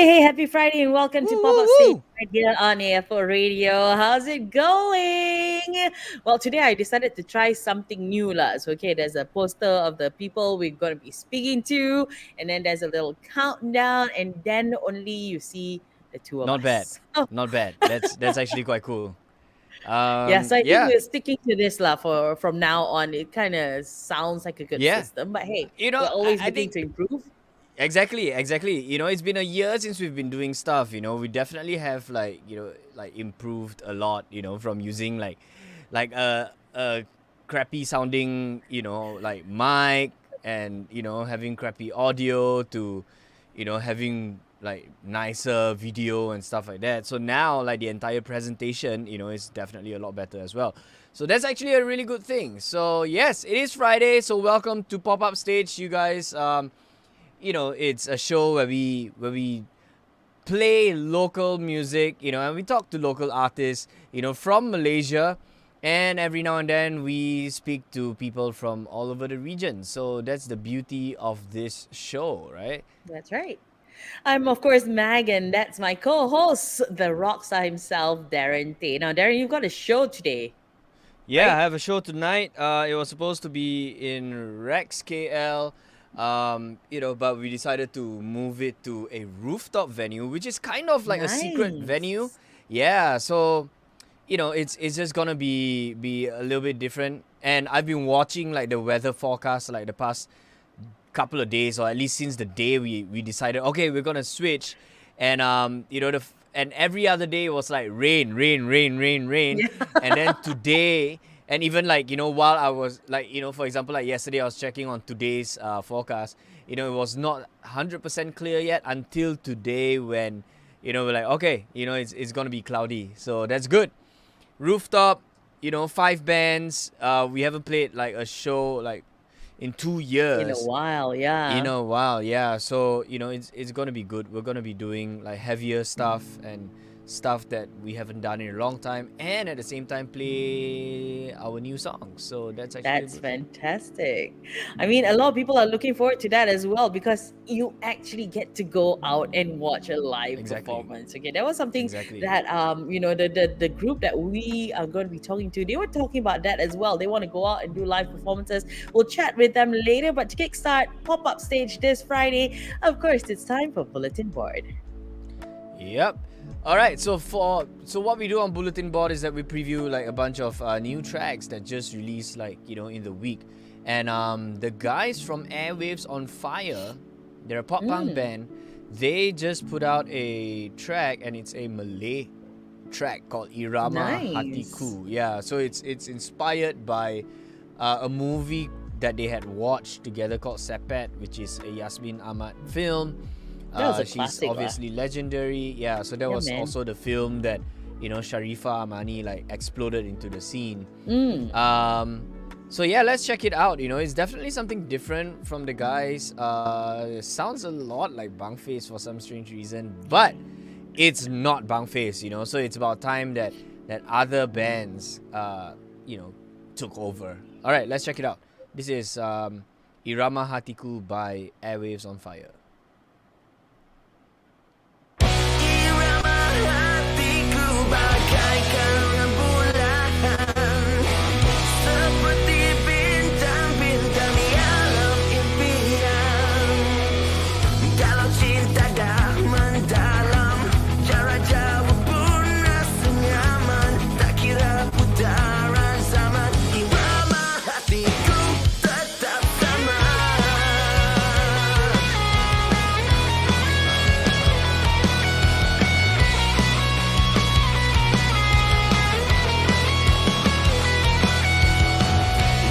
Hey, happy Friday and welcome to Woo, Pop woo, Up Stage woo. right here on AFO Radio. How's it going? Well, today I decided to try something new. Lah. So, okay, there's a poster of the people we're going to be speaking to, and then there's a little countdown, and then only you see the two of Not bad. us. Not bad. That's actually quite cool. Yeah, so I think Yeah, we're sticking to this lah for from now on. It kind of sounds like a good yeah. system, but hey, You we're know, always I looking think to improve. exactly. It's been a year since we've been doing stuff. We definitely have like improved a lot. From using like a crappy sounding like mic and having crappy audio to having like nicer video and stuff like that. So now like the entire presentation is definitely a lot better as well. So that's actually a really good thing. So yes, it is Friday, so welcome to Pop Up Stage, you guys. It's a show where we play local music, and we talk to local artists, from Malaysia. And every now and then we speak to people from all over the region. So that's the beauty of this show, right? That's right. I'm, of course, Megan. That's my co host, the rock star himself, Darren Tay. Now, Darren, you've got a show today, Yeah, I right? have a show tonight. It was supposed to be in Rex KL, but we decided to move it to a rooftop venue, which is kind of like a secret venue. Nice. Yeah, so it's just gonna be a little bit different. And I've been watching like the weather forecast like the past couple of days, or at least since the day we decided, okay, we're gonna switch. And and every other day was like rain. Yeah. And then today, and even like while I was like for example, like yesterday I was checking on today's forecast. It was not 100% clear yet until today, when we're like, okay, it's gonna be cloudy, so that's good. Rooftop, five bands. We haven't played like a show like in 2 years. In a while, yeah. Wow, yeah. So it's gonna be good. We're gonna be doing like heavier stuff and stuff that we haven't done in a long time, and at the same time play our new songs. So that's actually a That's good thing. fantastic. I mean, a lot of people are looking forward to that as well because you actually get to go out and watch a live Exactly. performance. Okay, that was something Exactly. that the group that we are going to be talking to, they were talking about that as well. They want to go out and do live performances. We'll chat with them later, but to kickstart pop up stage this Friday, of course, it's time for bulletin board. Yep. All right. So what we do on Bulletin Board is that we preview like a bunch of new tracks that just released like in the week, and the guys from Airwaves on Fire, they're a pop punk Mm, band. They just put out a track, and it's a Malay track called Irama nice. Hatiku. Yeah. So it's inspired by a movie that they had watched together called Sepet, which is a Yasmin Ahmad film. That was a She's classic, lah. obviously legendary. Yeah, so that Yeah, was man. also the film that Sharifa Amani like exploded into the scene. Mm, So yeah, let's check it out. It's definitely something different from the guys. It sounds a lot like Bangface for some strange reason, but it's not Bangface. So it's about time that other bands took over. All right, let's check it out. This is Irama Hatiku by Airwaves on Fire. Irama hatiku bagaikan rembulan, seperti bintang-bintang di alam impian. Kalau cinta dah mendalam, jarak jauh pun rasa nyaman. Tak kira putaran zaman, irama hatiku tetap sama.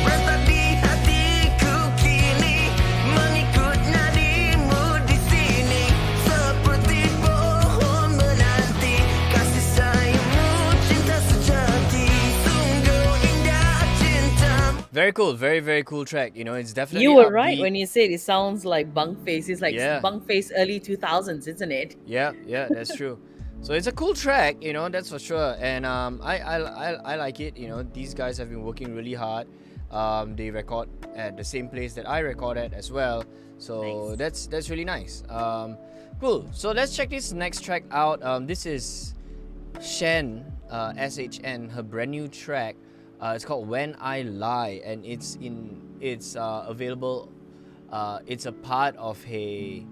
Berat di hatiku kini, mengikut nadimu di sini, seperti pohon menanti kasih sayangmu, cinta sejati, sungguh indah cintamu. Very cool, very very cool track. It's You definitely were right upbeat. when you said it sounds like Bunkface. It's like Yeah, Bunkface early 2000s, isn't it? yeah, that's true. So it's a cool track, that's for sure. And I like it. These guys have been working really hard. They record at the same place that I record at as well. So Nice. that's really nice. Cool. So let's check this next track out. This is Shen, SHN, her brand new track. It's called When I Lie, and it's available. It's a part of an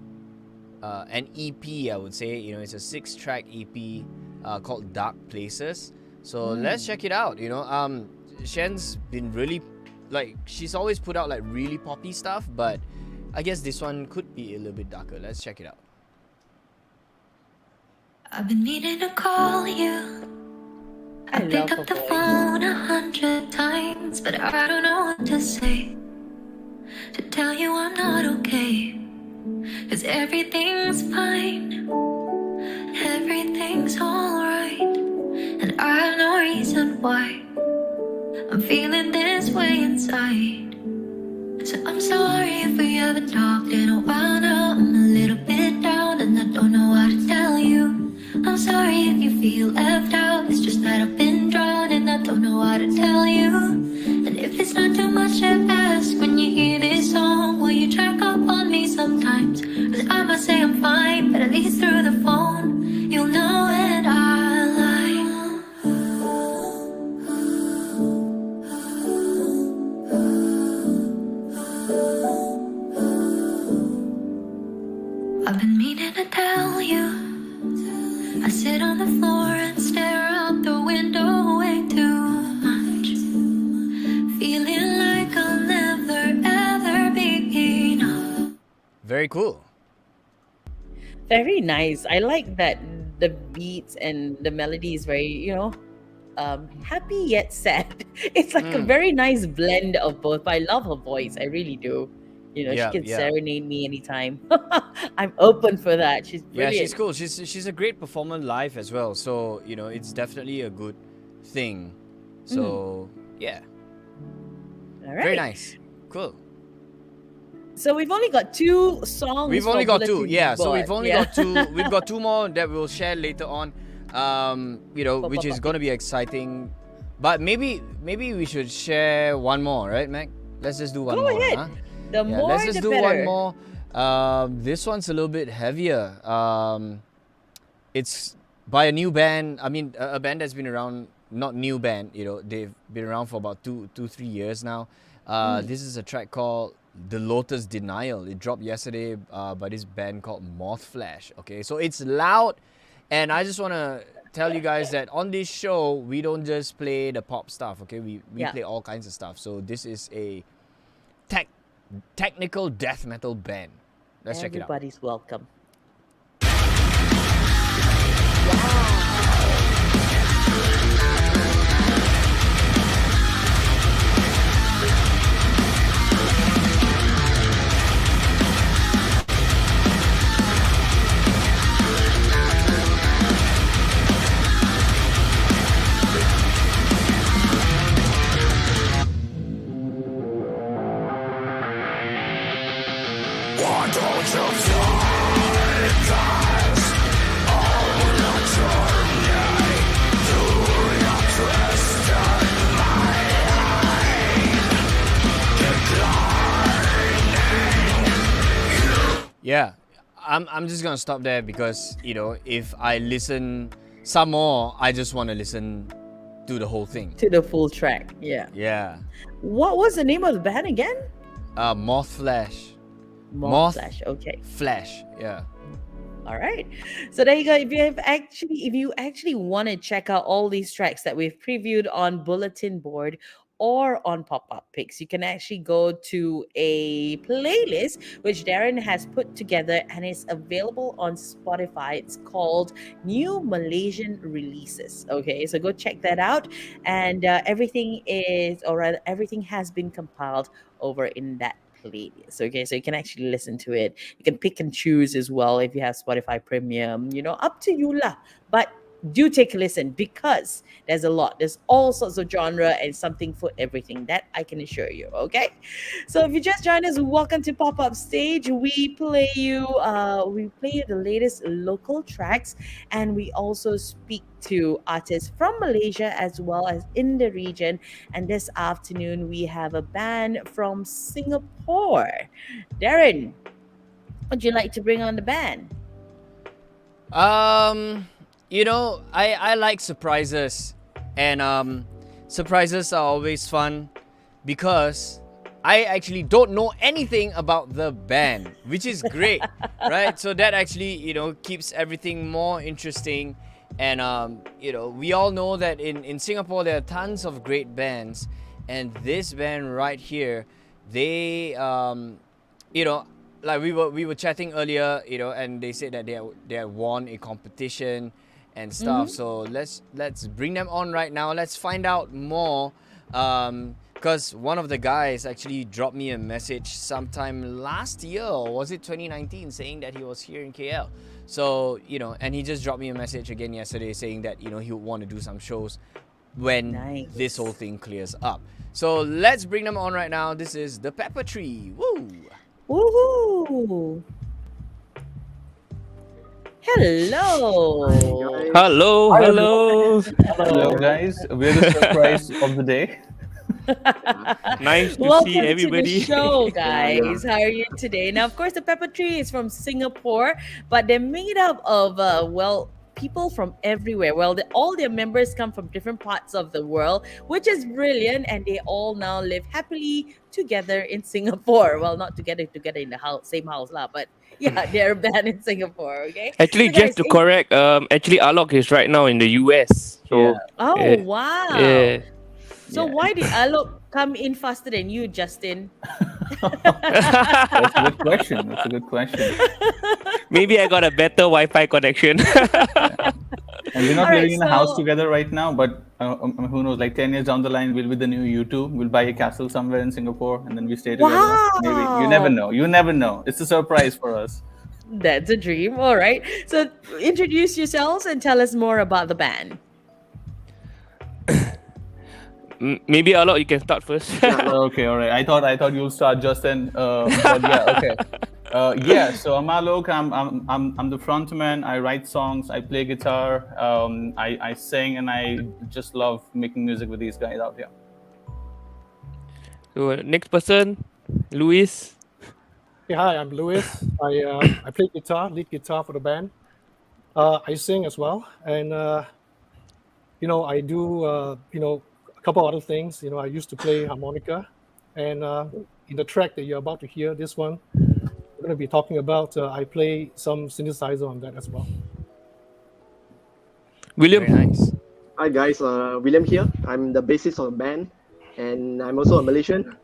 EP, I would say. You know, it's a 6-track EP called Dark Places. So let's check it out. You know, Shen's been really, like, she's always put out like really poppy stuff, but I guess this one could be a little bit darker. Let's check it out. I've been meaning to call you. I love picked her up the voice. phone 100 times, but I don't know what to say. To tell you I'm not okay. 'Cause everything's fine. Everything's alright. And I have no reason why I'm feeling this way inside. So I'm sorry if we haven't talked in a while now. I'm a little bit down and I don't know how to tell you. I'm sorry if you feel left out. It's just that I've been drowned and I don't know how to tell you. And if it's not too much to ask, when you hear this song, will you check up on me sometimes? 'Cause I must say I'm fine, but at least through the phone you'll know when I lie. I've been meaning to tell you. I sit on the floor and stare out the window way too much. Feeling like I'll never ever be enough. Very cool. Very nice. I like that the beats and the melody is very, happy yet sad. It's like a very nice blend of both. But I love her voice. I really do. You know, Yeah, she can yeah. serenade me anytime. I'm open for that. She's Yeah, brilliant. she's cool. She's a great performer live as well. So, you know, it's definitely a good thing. So, yeah. All right. Very nice. Cool. So we've only got 2 songs. We've only for got 2. Bulletin Yeah, so we've Board. only Yeah. got 2. We've got 2 more that we'll share later on. For Which is pop-up. going to be exciting. But maybe we should share one more, right, Mac? Let's just do one Go more. ahead. Huh? The Yeah, more, let's just the do better. one more. This one's a little bit heavier. It's by a new band. I mean, a band that's been around. Not new band. You know, they've been around for about 3 years now. This is a track called The Lotus Denial. It dropped yesterday by this band called Mothflash. Okay, so it's loud, and I just want to tell you guys that on this show we don't just play the pop stuff. Okay, we Yeah. play all kinds of stuff. So this is a technical death metal band. Let's check it out. Everybody's welcome. Yeah, I'm just gonna stop there because, you know, if I listen some more, I just want to listen to the whole thing. To the full track. Yeah. Yeah. What was the name of the band again? Mothflash. Mothflash. Okay. Flash. Yeah. All right. So there you go. If you actually want to check out all these tracks that we've previewed on Bulletin Board or on Pop-Up Picks, you can actually go to a playlist which Darren has put together and is available on Spotify. It's called New Malaysian Releases. Okay, so go check that out. And everything has been compiled over in that playlist. Okay, so you can actually listen to it. You can pick and choose as well if you have Spotify Premium. You know, up to you lah. But do take a listen because there's a lot. There's all sorts of genre and something for everything. That I can assure you. Okay, so if you just joined us, welcome to Pop Up Stage. We play you the latest local tracks, and we also speak to artists from Malaysia as well as in the region. And this afternoon we have a band from Singapore. Darren, would you like to bring on the band? You know, I like surprises, and surprises are always fun because I actually don't know anything about the band, which is great, right? So that actually, keeps everything more interesting. And, we all know that in Singapore, there are tons of great bands. And this band right here, they, like we were chatting earlier, and they said that they have won a competition and stuff. So let's bring them on right now. Let's find out more. Because one of the guys actually dropped me a message sometime last year, or was it 2019, saying that he was here in KL. So, and he just dropped me a message again yesterday saying that, he would want to do some shows when Nice. this whole thing clears up. So let's bring them on right now. This is the Pepper Tree. Woo! Woohoo! Hello. Hello, hello. Hello, guys. We're the surprise of the day. Nice to Welcome see everybody. to the show, guys. How are you today? Now, of course, the Pepper Tree is from Singapore, but they're made up of people from everywhere. Well, all their members come from different parts of the world, which is brilliant, and they all now live happily together in Singapore. Well, not together in the same house lah, but yeah, they're a band in Singapore. Okay. Actually, So, guys, just to correct, actually Alok is right now in the US. So Oh Yeah. wow! yeah. So why did Alok come in faster than you, Justin? That's a good question. That's a good question. Maybe I got a better Wi-Fi connection. And we're not Alright, living in a house so- together right now, but who knows? Like 10 years down the line, we'll be the new U2. We'll buy a castle somewhere in Singapore, and then we stay together. Maybe you never know. You never know. It's a surprise for us. That's a dream. All right. So introduce yourselves and tell us more about the band. Maybe Alok, you can start first. Okay, all right. I thought you'll start, Justin. But yeah, okay. So I'm Alok. I'm the frontman. I write songs. I play guitar. I sing, and I just love making music with these guys out here. So next person, Luis. Hey, hi, I'm Louis. I play guitar, lead guitar for the band. I sing as well, and I do a couple other things. I used to play harmonica, and in the track that you're about to hear, this one, we're going to be talking about. I play some synthesizer on that as well. William. Very nice. Hi guys, William here. I'm the bassist of the band, and I'm also a Malaysian.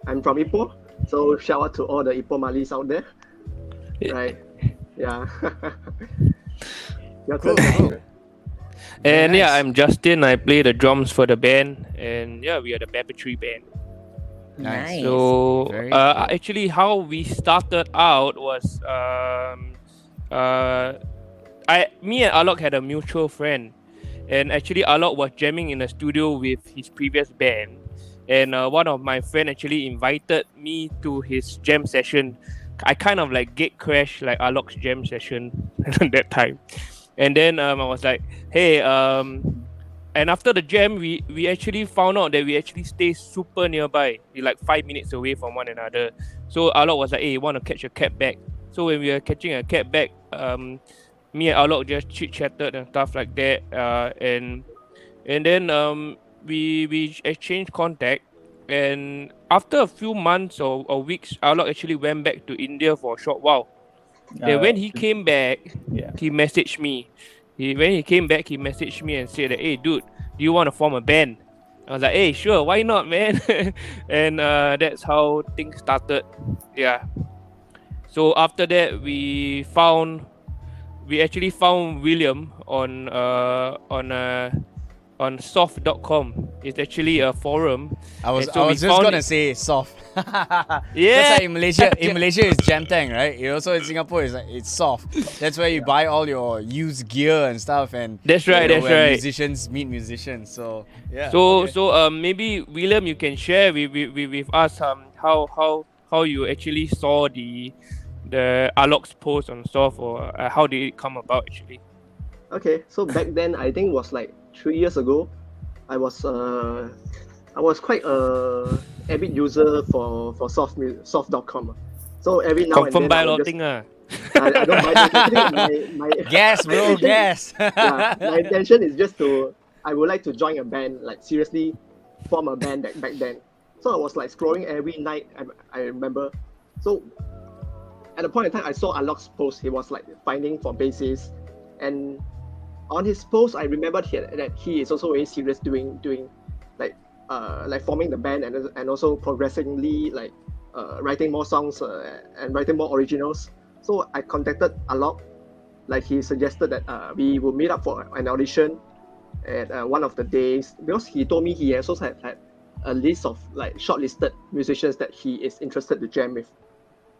I'm from Ipoh, so shout out to all the Ipoh Malis out there. Right? Yeah. Your turn. Cool. And Nice. yeah, I'm Justin. I play the drums for the band, and yeah, we are the Pepper Tree band. Nice. So Very cool. actually, how we started out was me and Alok had a mutual friend, and actually Alok was jamming in the studio with his previous band, and one of my friend actually invited me to his jam session. I kind of like gate crashed like Alok's jam session at that time, and then I was like, hey, and after the jam, we actually found out that we actually stay super nearby. We're like 5 minutes away from one another. So Alok was like, hey, you want to catch a cab back? So when we were catching a cab back, me and Alok just chit-chatted and stuff like that. And then we exchanged contact. And after a few months or weeks, Alok actually went back to India for a short while. Then when he came back, Yeah. he messaged me. When he came back, he messaged me and said that, hey, dude, do you want to form a band? I was like, hey, sure, why not, man? And that's how things started. Yeah. So after that, we actually found William on soft.com. It's actually a forum. I was And so we just found gonna it- say soft. Yeah. That's like in Malaysia is Jamtang, right? Also in Singapore it's soft. That's where you buy all your used gear and stuff, and That's right, that's where right. musicians meet musicians. So yeah. So okay. so maybe William, you can share with us how you actually saw the Alok's post on Soft, or how did it come about actually? Okay, so back then I think it was like 3 years ago. I was quite a avid user for soft.com. So every now Confirm and buy then a I lot would of thing ah. I don't mind. Actually, my Gas, bro, intention- gas. yeah, my intention is just to. I would like to join a band, like seriously, form a band back then. So I was like scrolling every night. I remember. So at the point in time, I saw Alok's post. He was like finding for bassists, and on his post, I remembered that he is also very serious doing like forming the band and also progressively like writing more songs and writing more originals. So I contacted Alok. Like he suggested that we will meet up for an audition at one of the days, because he told me he also had a list of like shortlisted musicians that he is interested to jam with.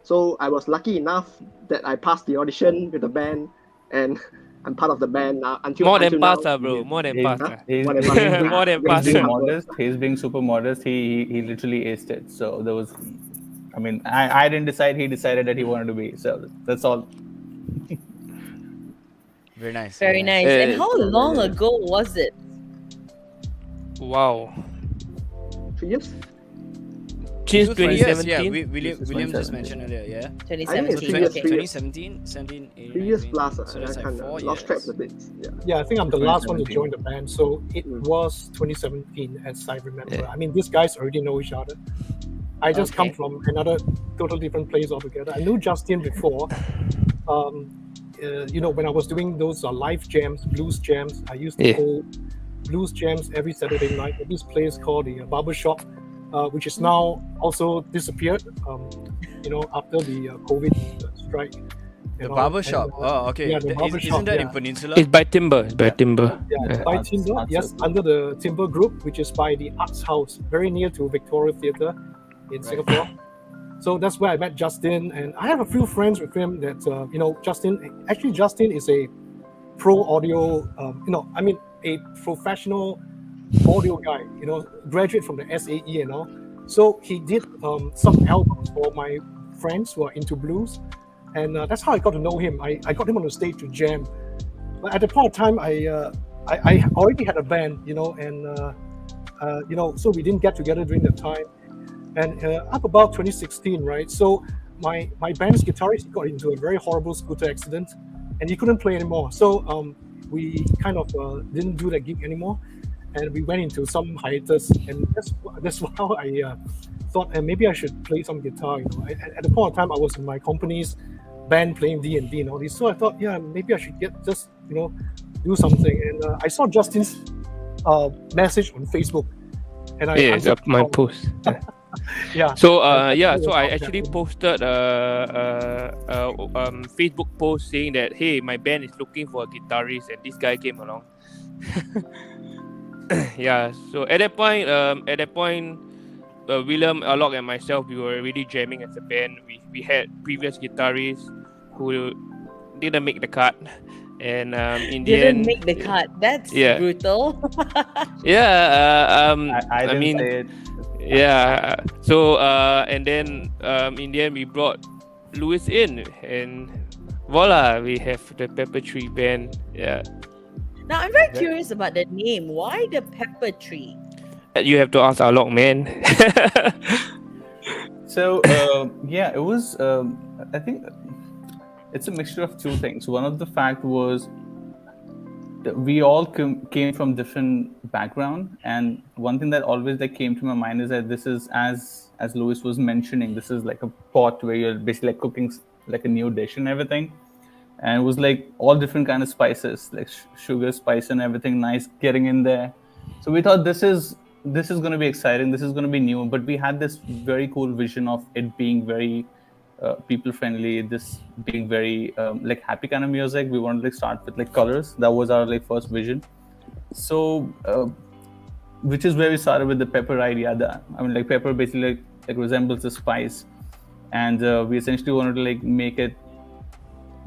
So I was lucky enough that I passed the audition with the band, and I'm part of the band now until More than until now. pass, bro. More than He's- pass. he's- More than he's pass. being- More than he's pass. being modest. He's being super modest. He literally aced it. So there was, I mean, I didn't decide. He decided that he wanted to be. So that's all. Very nice. Very nice. And Uh, how long ago was it? Wow. 3 years. Since 20 years, 2017. yeah. This is William just 2017. mentioned earlier, yeah. 2017. three years, Okay. 2017, 17, 18, 3 years 19, plus. So that's I like kind 4 of lost track years. of it. Yeah. Yeah, I think I'm the last one to 2017. join the band. So it Mm. was 2017, as I remember. Yeah. I mean, these guys already know each other. I just come Okay. from another total different place altogether. I knew Justin before. When I was doing those live jams, blues jams, I used to Yeah. hold blues jams every Saturday night at this place called the Barber Shop, which is now also disappeared. After the COVID strike. The and all. barber And, shop. Oh, okay. yeah, the barber shop, Isn't that in yeah. Peninsula? It's by Timber. It's by Timber. Yeah, by Arts- Timber, Arts yes, Circle. under the Timber Group, which is by the Arts House, very near to Victoria Theatre in Singapore. So that's where I met Justin, and I have a few friends with him that, Justin is a pro audio, a professional audio guy, graduate from the SAE and all. So he did some albums for my friends who are into blues, and that's how I got to know him. I got him on the stage to jam. But at the point of time, I already had a band, so we didn't get together during that time. And up about 2016, right? So my band's guitarist got into a very horrible scooter accident, and he couldn't play anymore. So we kind of didn't do that gig anymore, and we went into some hiatus. And that's how I thought, maybe I should play some guitar. At the point of time, I was in my company's band playing D&D and all this. So I thought, yeah, maybe I should do something. And I saw Justin's message on Facebook, and I Yeah, answered up my the call. post. Yeah. So I so I was actually out posted Facebook post saying that, hey, my band is looking for a guitarist, and this guy came along. Yeah. So at that point, William, Alok, and myself, we were already jamming as a band. We had previous guitarists who didn't make the cut, and in the Didn't end, make the cut. That's Yeah. brutal. Yeah. I didn't mean, say it. yeah. So and then in the end we brought Louis in, and voila, we have the Pepper Tree Band. Yeah. Now I'm very curious about the name. Why the pepper tree? You have to ask Alok, man. So it was. I think it's a mixture of two things. One of the fact was that we all came from different background, and one thing that always came to my mind is that this is, as Louis was mentioning, this is like a pot where you're basically like cooking like a new dish and everything, and it was like all different kind of spices, like sugar, spice, and everything nice getting in there. So we thought this is going to be exciting. This is going to be new, but we had this very cool vision of it being very people friendly, this being very like happy kind of music. We wanted to start with like colors. That was our like first vision. So which is where we started with the pepper idea. Like pepper basically like resembles a spice, and we essentially wanted to like make it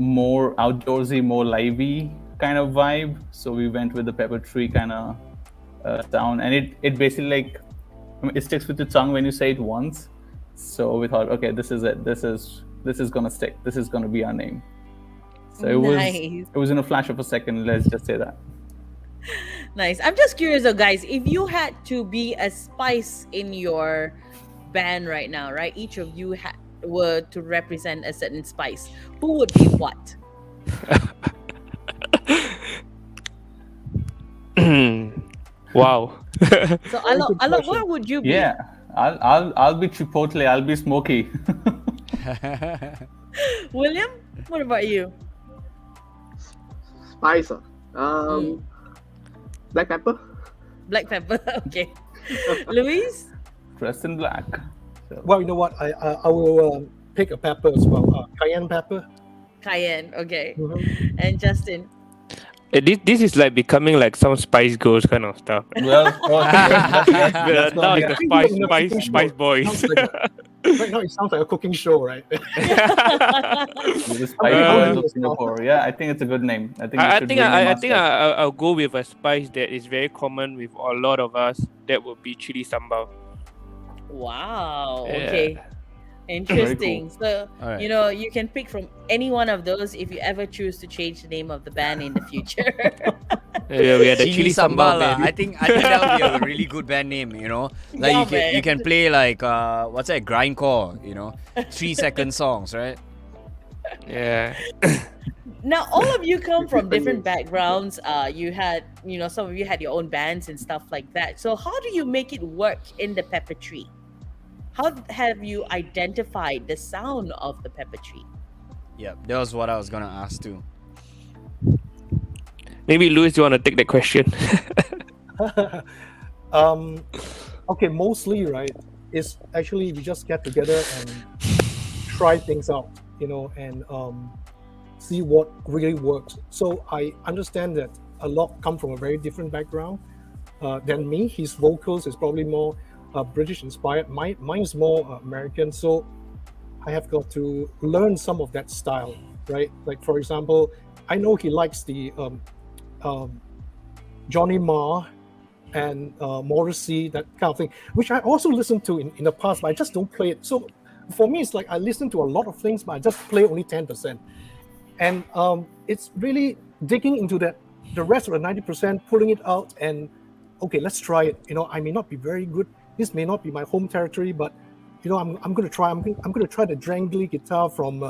more outdoorsy, more lively kind of vibe. So we went with the pepper tree kind of sound, and it basically like it sticks with the tongue when you say it once. So we thought, okay, this is it. This is gonna stick. This is gonna be our name. So Nice. it was in a flash of a second. Let's just say that. Nice. I'm just curious though, guys, if you had to be a spice in your band right now, right? Each of you were to represent a certain spice, who would be what? Wow. So Alok, good question. what would you be? Yeah, I'll be Chipotle. I'll be Smoky. William, what about you? Spice. Black pepper. Black pepper. Okay. Louise? Dressed in black. So, Well, you know what? I will pick a pepper as well. Cayenne pepper. Cayenne. Okay. Mhm. And Justin? This is like becoming like some Spice Girls kind of stuff. well, of course, that's Now not- it's the Spice Boys. Sounds like right now, it sounds like a cooking show, right? the Spice Uh, Boys of Singapore. Yeah, I think it's a good name. I think. we I should think bring a mascot. I'll go with a spice that is very common with a lot of us. That would be chili sambal. Wow. Yeah. Okay. Interesting. So, Alright. you know, you can pick from any one of those if you ever choose to change the name of the band in the future. Yeah, we had the chili sambal, lah. baby. I think that would be a really good band name. You know, like Yeah, you can man. play like what's that, grindcore. You know, 3-second songs, right? Yeah. Now, all of you come from different Different backgrounds. You had, you know, some of you had your own bands and stuff like that. So, how do you make it work in the Pepper Tree? How have you identified the sound of the Pepper Tree? Yeah, that was what I was gonna ask too. Maybe Louis, you want to take that question? Okay, mostly, right, is actually we just get together and try things out, you know, and see what really works. So I understand that a lot come from a very different background than me. His vocals is probably more British inspired. Mine is more American. So I have got to learn some of that style, right? Like, for example, I know he likes the Johnny Marr and Morrissey, that kind of thing, which I also listened to in the past, but I just don't play it. So for me, it's like I listen to a lot of things, but I just play only 10%. And it's really digging into that, the rest of the 90%, pulling it out and, okay, let's try it. You know, I may not be very good. This may not be my home territory, but, you know, I'm going to try. I'm going to try the jangly guitar from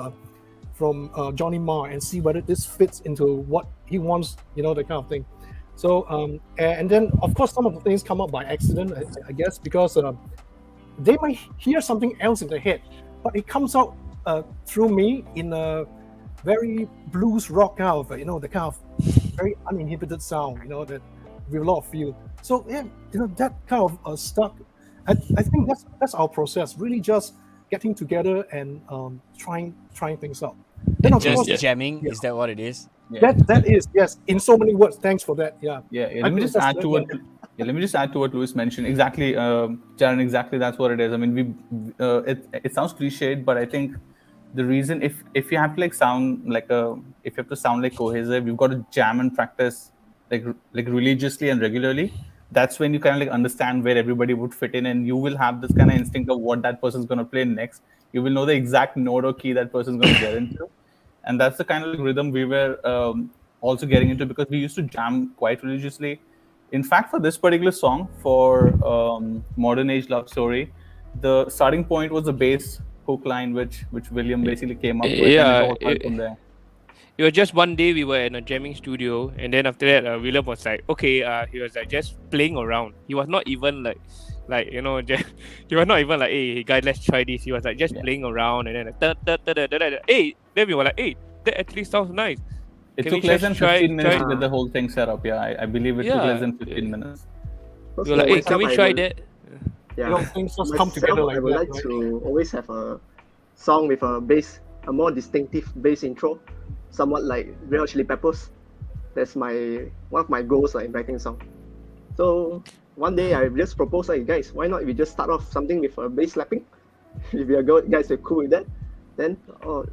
Johnny Marr and see whether this fits into what he wants, you know, that kind of thing. So, and then, of course, some of the things come up by accident, I guess, because they might hear something else in their head, but it comes out through me in a very blues rock kind of, you know, the kind of very uninhibited sound, you know, that with a lot of feel. So, yeah, you know, that kind of stuck. I think that's our process, really just getting together and trying things out. Then, of Just course, jamming, yeah. is that what it is? Yeah. that is, yes, in so many words. Thanks for that. Yeah. Yeah, I let me think just that's add the- to what. Yeah, let me just add to what Louis mentioned. Exactly, Jaron. Exactly, that's what it is. I mean, it sounds cliched, but I think the reason, if you have to like sound like if you have to sound like cohesive, you've got to jam and practice like religiously and regularly. That's when you kind of like understand where everybody would fit in, and you will have this kind of instinct of what that person's going to play next. You will know the exact note or key that person's going to get into, and that's the kind of rhythm we were also getting into, because we used to jam quite religiously. In fact, for this particular song, for Modern Age Love Story, the starting point was the bass hook line, which William basically came up with, Yeah, and it all started from there. It was just one day we were in a jamming studio, and then after that, William was like, okay, he was like just playing around. He was not even like you know, he was not even like, hey guys, let's try this. He was like just Yeah. playing around, and then like, hey, then we were like, hey, that actually sounds nice. It Can took we less just than 15 minutes try- to get the whole thing set up. Yeah, I believe it took Yeah. less than 15 minutes. We were like, hey, can we try that? You know, Yeah. things just come together like I would that. like right? to always have a song with a bass, a more distinctive bass intro, somewhat like Red Hot Chili Peppers. That's one of my goals in writing song. So one day I just proposed, like, guys, why not we just start off something with a bass slapping? If you guys are cool with that, then all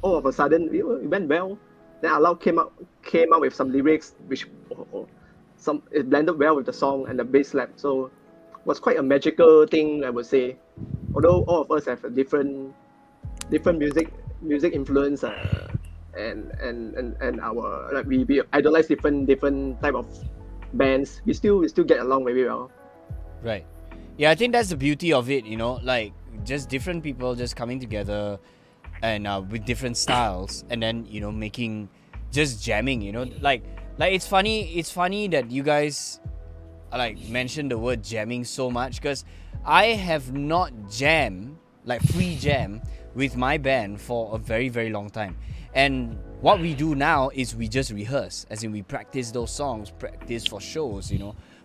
of a sudden it went well. Then Allah came out with some lyrics which it blended well with the song and the bass slap. So it was quite a magical thing, I would say. Although all of us have a different music influence, and our, like, we idolize different type of bands. We still get along very well. Right. Yeah, I think that's the beauty of it, you know, like just different people just coming together and with different styles, and then making just jamming. Like it's funny that you guys like mentioned the word jamming so much, because I have not jammed like free jam with my band for a very, very long time. And what we do now is we just rehearse, as in we practice those songs, practice for shows.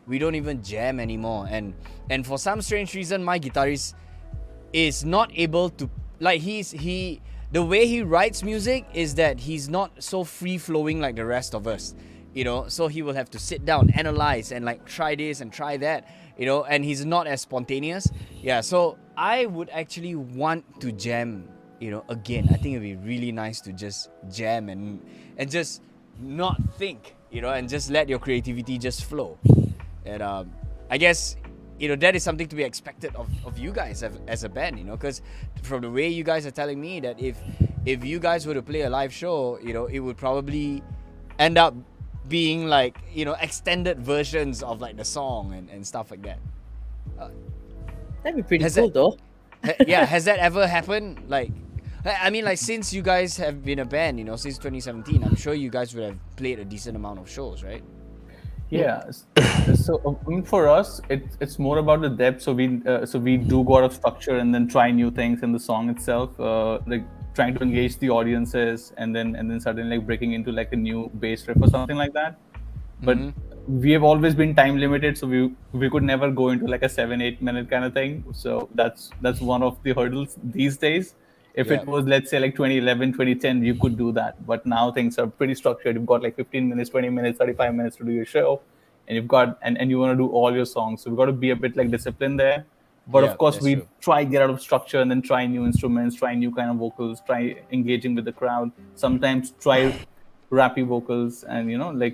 We don't even jam anymore. And for some strange reason, my guitarist is not able to, like, the way he writes music is that he's not so free flowing like the rest of us. So he will have to sit down, analyze, and like try this and try that, and he's not as spontaneous. Yeah, so I would actually want to jam, again. I think it'd be really nice to just jam and just not think, and just let your creativity just flow. And I guess, that is something to be expected of you guys as a band, because from the way you guys are telling me that if you guys were to play a live show, it would probably end up being like, extended versions of like the song and stuff like that. That'd be pretty Has cool, that- though. Yeah, has that ever happened? Like, I mean, like, since you guys have been a band, since 2017, I'm sure you guys would have played a decent amount of shows, right? Yeah. So for us, it's more about the depth. So we do go out of structure and then try new things in the song itself, like trying to engage the audiences, and then suddenly like breaking into like a new bass riff or something like that. But we have always been time limited, so we could never go into like a 7-8 minute kind of thing. So that's one of the hurdles these days. If Yeah. it was, let's say, like 2011, 2010, you could do that. But now things are pretty structured. You've got like 15 minutes, 20 minutes, 35 minutes to do your show. And you've got, and you want to do all your songs. So we've got to be a bit like disciplined there. But Yeah, of course, that's we true. try get out of structure and then try new instruments, try new kind of vocals, try engaging with the crowd. Sometimes try rappy vocals and,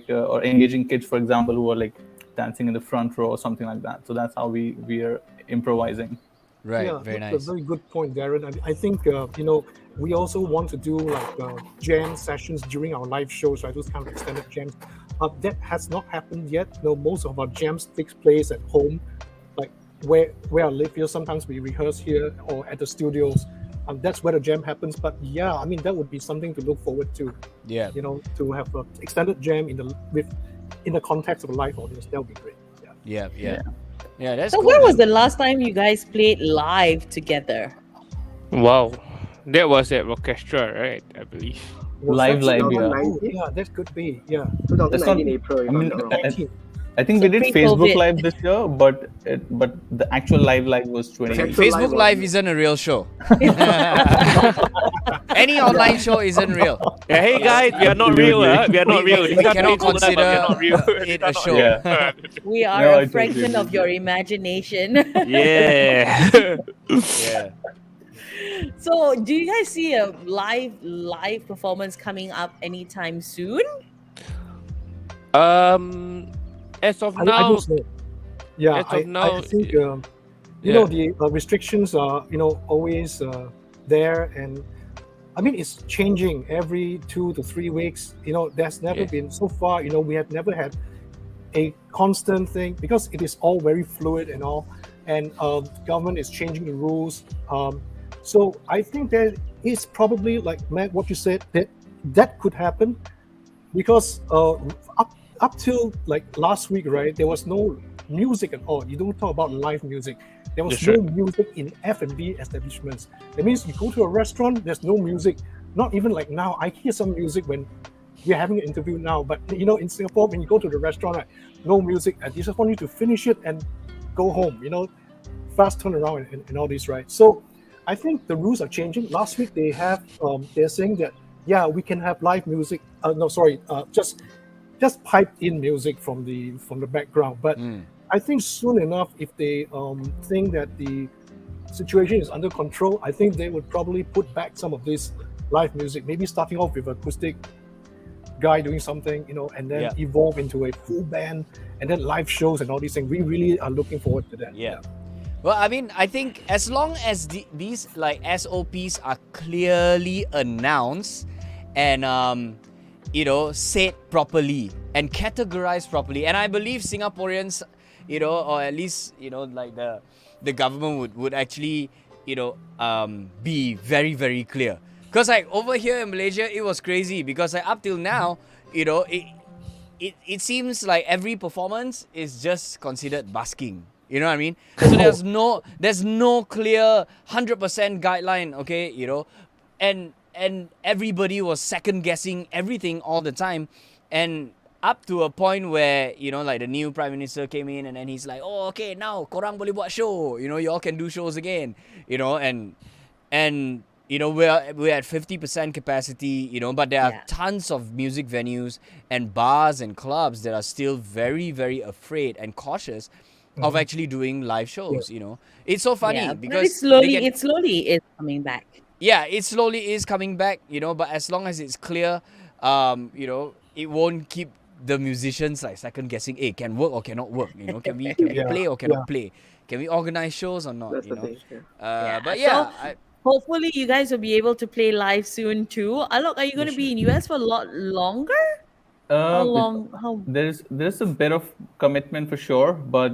or engaging kids, for example, who are like dancing in the front row or something like that. So that's how we are improvising. Right, Yeah, very that's nice. a very good point, Darren. I think we also want to do like jam sessions during our live shows, right? Those kind of extended jams. That has not happened yet. Most of our jams takes place at home, like where I live here. Sometimes we rehearse here or at the studios. That's where the jam happens. But yeah, I mean that would be something to look forward to. Yeah. To have an extended jam in the context of a live audience. That would be great. Yeah. Yeah, that's So cool, when was man. the last time you guys played live together? Wow. That was at Orchestra, right? I believe. Was Live, that- live, Oh, yeah. yeah, that could be. Yeah. 2019 April. If I mean, I'm not wrong. 19. I think So we did pre-COVID. Facebook Live this year, but the actual live was 20. Okay. Facebook Live Live on- isn't a real show. Any online show isn't real. Yeah, hey guys, we are not real, we are not real. We You can't cannot play Google Live, but we are not real. consider it a show. Yeah. We are No, I a totally fraction of agree. your imagination. Yeah. Yeah. So, do you guys see a live performance coming up anytime soon? As of I now, don't know. Yeah, as of now, I think yeah. the restrictions are always there, and I mean it's changing every 2 to 3 weeks. There's never Yeah. been so far. We have never had a constant thing because it is all very fluid and all, and government is changing the rules. So I think there is probably, like Matt, what you said, that could happen because up till like last week, right? There was no music at all. You don't talk about live music. There was That's no right. music in F&B establishments. That means you go to a restaurant, there's no music. Not even like now. I hear some music when we're having an interview now, but in Singapore, when you go to the restaurant, right, no music. And they just want you to finish it and go home. Fast turnaround and all this, right? So I think the rules are changing. Last week they're saying that we can have live music. Just piped in music from the background. But I think soon enough, if they think that the situation is under control, I think they would probably put back some of this live music. Maybe starting off with acoustic guy doing something, and then Yeah. evolve into a full band, and then live shows and all these things. We really are looking forward to that. Yeah. Well, I mean, I think as long as these like SOPs are clearly announced and said properly and categorized properly, and I believe Singaporeans, or at least like the government would actually be very, very clear. Because like over here in Malaysia, it was crazy because like up till now, it seems like every performance is just considered busking. You know what I mean? So there's no clear 100% guideline, okay, and everybody was second guessing everything all the time, and up to a point where like the new prime minister came in and then he's like, oh okay, now korang boleh buat show, you all can do shows again, and we're at 50% capacity, but there are tons of music venues and bars and clubs that are still very, very afraid and cautious of actually doing live shows. It's so funny But because it slowly is coming back. yeah, it slowly is coming back, but as long as it's clear, it won't keep the musicians like second guessing, hey, can work or cannot work, can we play or cannot play, can we organize shows or not, That's the thing. but So, yeah, hopefully you guys will be able to play live soon too. Alok, are you going to be in US for a lot longer? How long? There's a bit of commitment for sure, but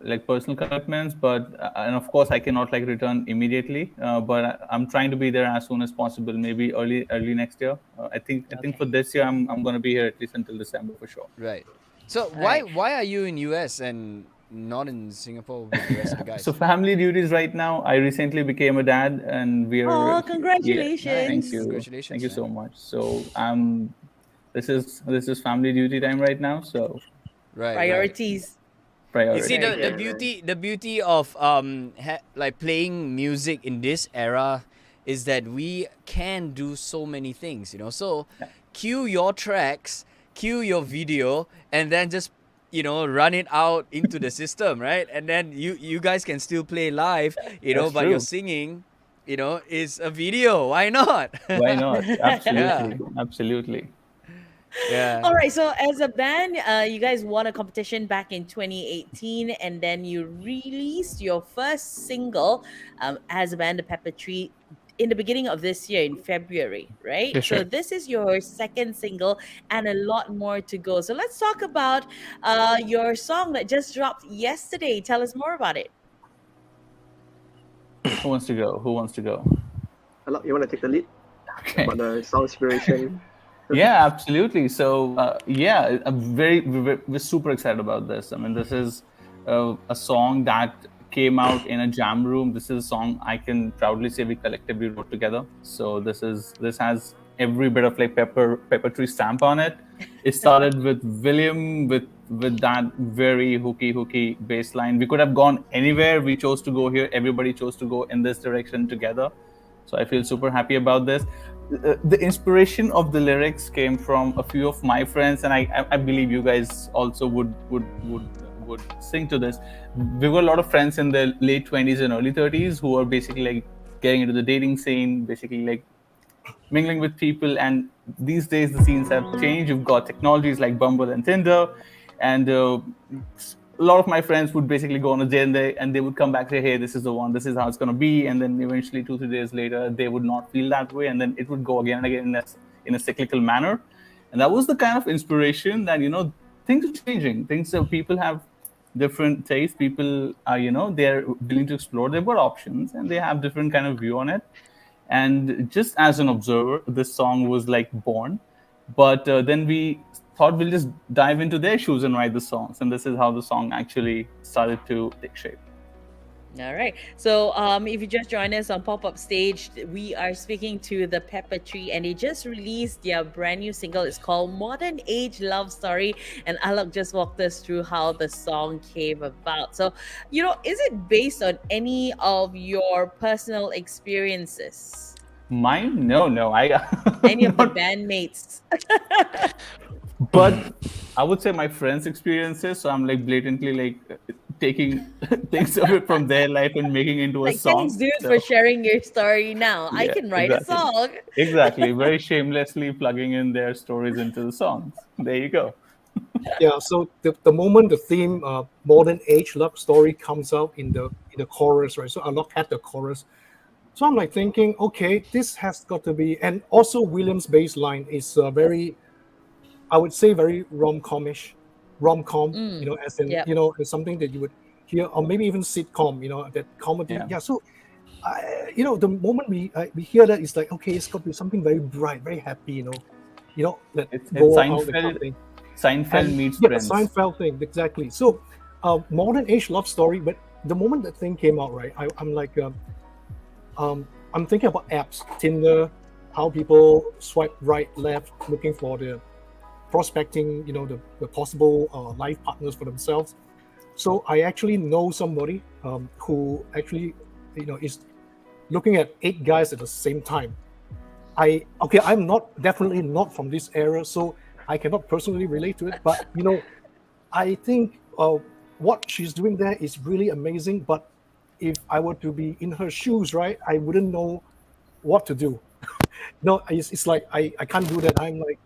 like personal commitments, but and of course I cannot like return immediately. But I'm trying to be there as soon as possible, maybe early next year. I think for this year I'm going to be here at least until December for sure. right. So why are you in US and not in Singapore with the rest of the guys? So family duties right now. I recently became a dad, and we are. Oh, congratulations. Yeah, thank you. Congratulations, Thank you man. so much. So this is family duty time right now. So Right. Priorities. You priority. see Right. the beauty of like playing music in this era is that we can do so many things, So cue your tracks, cue your video, and then just run it out into the system, right? And then you guys can still play live, That's but your true. singing, is a video. Why not? Why not? Absolutely, absolutely. Yeah. All right, so as a band, you guys won a competition back in 2018, and then you released your first single as a band, The Pepper Tree, in the beginning of this year in February, right? That's So right. this is your second single, and a lot more to go. So let's talk about your song that just dropped yesterday. Tell us more about it. Who wants to go? Who wants to go? Alok, you want to take the lead Okay. about the song inspiration? Yeah, absolutely. So yeah, we're super excited about this. I mean, this is a song that came out in a jam room. This is a song I can proudly say we collectively wrote together. So this has every bit of like pepper tree stamp on it. It started with William with that very hooky bass line. We could have gone anywhere. We chose to go here. Everybody chose to go in this direction together. So I feel super happy about this. The inspiration of the lyrics came from a few of my friends, and I believe you guys also would sing to this. We've got a lot of friends in their late 20s and early 30s who are basically like getting into the dating scene, basically like mingling with people. And these days the scenes have changed. You've got technologies like Bumble and Tinder, and a lot of my friends would basically go on a date and they would come back and say, hey, this is the one, this is how it's going to be. And then eventually 2-3 days later, they would not feel that way. And then it would go again and again in a cyclical manner. And that was the kind of inspiration that, things are changing. People have different tastes. People are, they're willing to explore. They've got options and they have different kind of view on it. And just as an observer, this song was like born. But then we thought we'll just dive into their shoes and write the songs. And this is how the song actually started to take shape. All right. So if you just joined us on Pop-Up Stage, we are speaking to the Pepper Tree, and they just released their brand new single. It's called Modern Age Love Story. And Alok just walked us through how the song came about. So, is it based on any of your personal experiences? Mine? No. Any of the bandmates? But I would say my friends' experiences. So I'm like blatantly like taking things of it from their life and making it into a Like, song. thanks, dude, So, for sharing your story now. I yeah, can write exactly. a song. Exactly. Very shamelessly plugging in their stories into the songs. There you go. Yeah, so the moment the theme modern age love story comes out in the chorus, right? So Alok had the chorus. So I'm like thinking, okay, this has got to be, and also William's bass line is very, I would say very rom-com, as in, Yep. as something that you would hear, or maybe even sitcom, that comedy. Yeah. Yeah, so the moment we hear that, it's like, okay, it's got to be something very bright, very happy, that It's go out and Seinfeld. something. Seinfeld meets Yeah, Friends. Seinfeld thing, exactly. So, modern age love story. But the moment that thing came out, right, I'm like, I'm thinking about apps, Tinder, how people swipe right, left, looking for the prospecting, the possible life partners for themselves. So I actually know somebody who actually, is looking at 8 guys at the same time. I'm definitely not from this era, so I cannot personally relate to it. But I think what she's doing there is really amazing. But if I were to be in her shoes, right, I wouldn't know what to do. No, it's like I can't do that. I'm like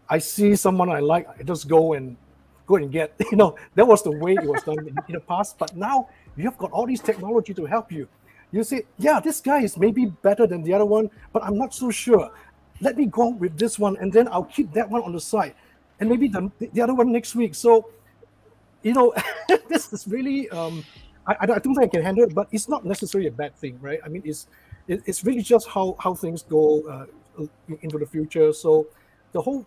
I see someone I like, I just go and get. That was the way it was done in the past. But now you've got all these technology to help you. You say, yeah, this guy is maybe better than the other one, but I'm not so sure. Let me go with this one, and then I'll keep that one on the side, and maybe the other one next week. So, this is really I don't think I can handle it, but it's not necessarily a bad thing, right? I mean, it's really just how things go into the future. So the whole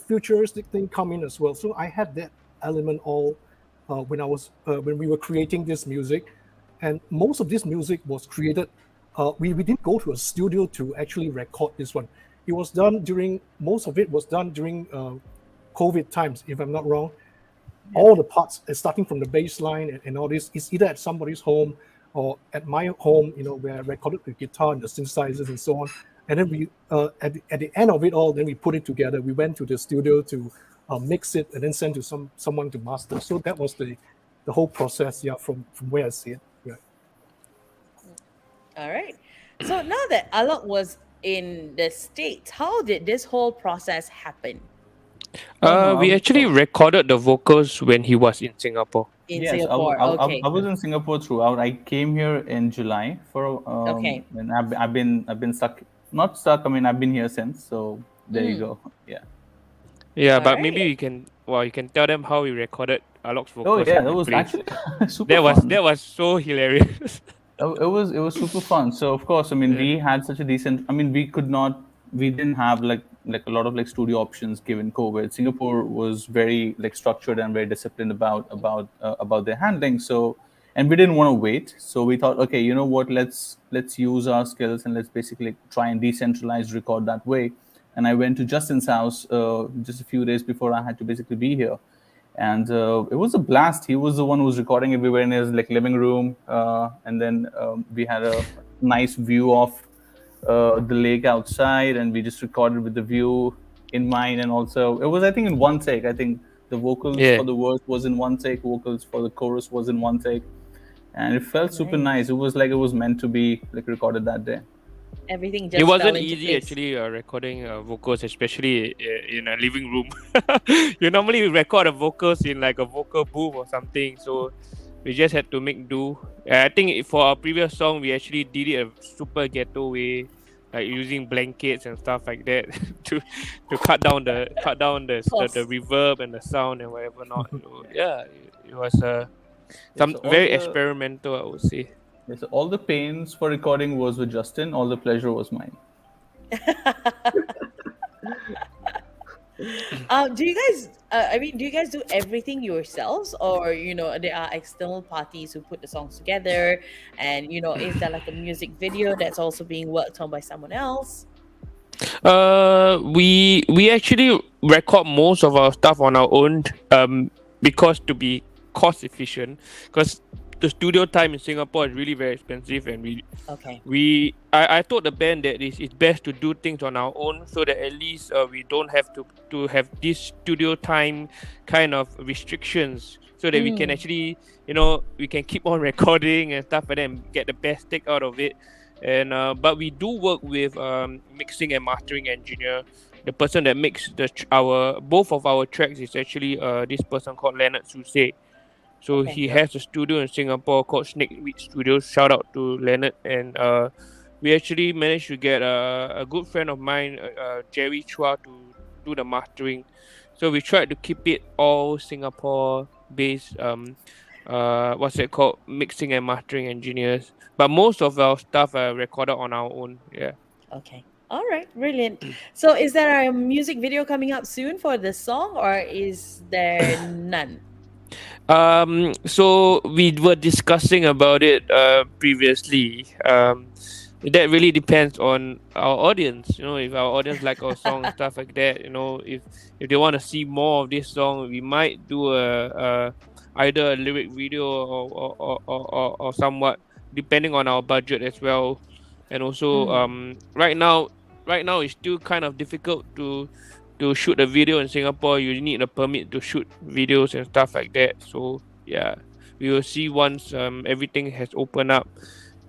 futuristic thing come in as well. So I had that element all when we were creating this music, and most of this music was created. We didn't go to a studio to actually record this one. It was done most of it was done during COVID times, if I'm not wrong. All the parts, starting from the bass line and all this, is either at somebody's home or at my home, where I recorded the guitar and the synthesizers and so on. And then we, at the end of it all, then we put it together. We went to the studio to mix it and then send to someone to master. So that was the whole process, from where I see it. Yeah. All right. So now that Alok was in the States, how did this whole process happen We actually recorded the vocals when he was in Singapore. in Yes, Singapore? Okay. I was in Singapore throughout. I came here in July Okay. and I've been stuck, not stuck. I mean, I've been here since. So there you go. Yeah. Yeah, but Alright. maybe you can tell them how we recorded Alok's vocals. Oh yeah, in that the was place. actually super fun. that was so hilarious. It was super fun. So of course, I mean, we had such a decent. I mean, we didn't have like a lot of like studio options given COVID. Singapore was very like structured and very disciplined about their handling. So, and we didn't want to wait. So we thought, okay, you know what? Let's use our skills and let's basically try and decentralize record that way. And I went to Justin's house just a few days before I had to basically be here. And it was a blast. He was the one who was recording everywhere in his like living room, and then we had a nice view of the lake outside, and we just recorded with the view in mind. And also, it was, I think, in one take. I think the vocals for the verse was in one take, vocals for the chorus was in one take, and it felt super nice. It was like it was meant to be like recorded that day. Everything just It wasn't fell into easy place. actually recording vocals, especially in a living room. You normally record the vocals in like a vocal booth or something, so we just had to make do. I think for our previous song, we actually did it a super ghetto way, like using blankets and stuff like that to cut down the reverb and the sound and whatever not. So, yeah, it was some so all very the- experimental, I would say. Yeah, so all the pains for recording was with Justin. All the pleasure was mine. Do you guys? Do you guys do everything yourselves, or there are external parties who put the songs together? And is there like a music video that's also being worked on by someone else? We actually record most of our stuff on our own, because to be cost efficient, because the studio time in Singapore is really very expensive, and Okay. I told the band that it's best to do things on our own, so that at least we don't have to have this studio time kind of restrictions, so that we can actually we can keep on recording and stuff, and then get the best take out of it. And but we do work with mixing and mastering engineer. The person that makes both of our tracks is actually this person called Leonard Susay. So Okay. he has a studio in Singapore called Snakeweed Studios. Shout out to Leonard. And we actually managed to get a good friend of mine, Jerry Chua, to do the mastering. So we tried to keep it all Singapore based what's it called, mixing and mastering engineers. But most of our stuff are recorded on our own. Yeah. Okay. All right. Brilliant. So, is there a music video coming up soon for the song, or is there none? So we were discussing about it previously. That really depends on our audience. You know, if our audience like our song and stuff like that. You know, if they want to see more of this song, we might do a either a lyric video or somewhat, depending on our budget as well. And also, right now it's still kind of difficult to shoot a video in Singapore. You need a permit to shoot videos and stuff like that. So yeah, we will see once everything has opened up,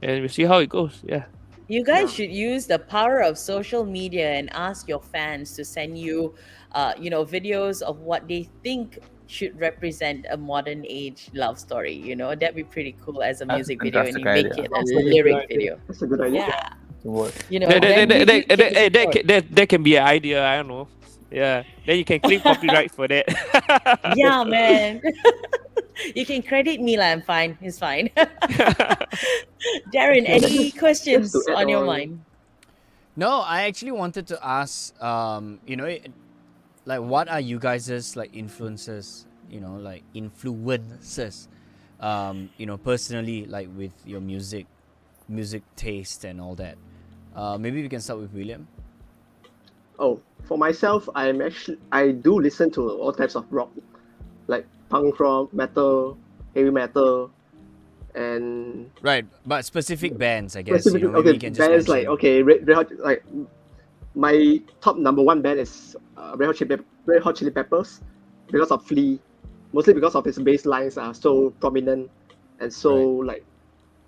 and we'll see how it goes. Yeah. You guys should use the power of social media and ask your fans to send you, videos of what they think should represent a modern age love story. You know, that'd be pretty cool as a That's a music video, and you fantastic make idea. it as a Really good lyric idea. video. That's a good idea. Yeah, What? you know, That, then that, music that, can that, that, explore. that can be an idea. I don't know. Yeah. Then you can claim copyright for that. Yeah, man. You can credit me, I'm fine. It's fine. Darren, any questions Just to add on your on- mind? No, I actually wanted to ask, like, what are you guys' like influences? Like influences. Personally, like with your music taste and all that. Maybe we can start with William. Oh, for myself, I do listen to all types of rock, like punk rock, metal, heavy metal, and Right, but specific bands, I guess. specifically, Maybe okay, you can just bands like mention. Red Hot, like my top number one band is Red Hot Chili Peppers, because of Flea, mostly because of its bass lines are so prominent and so like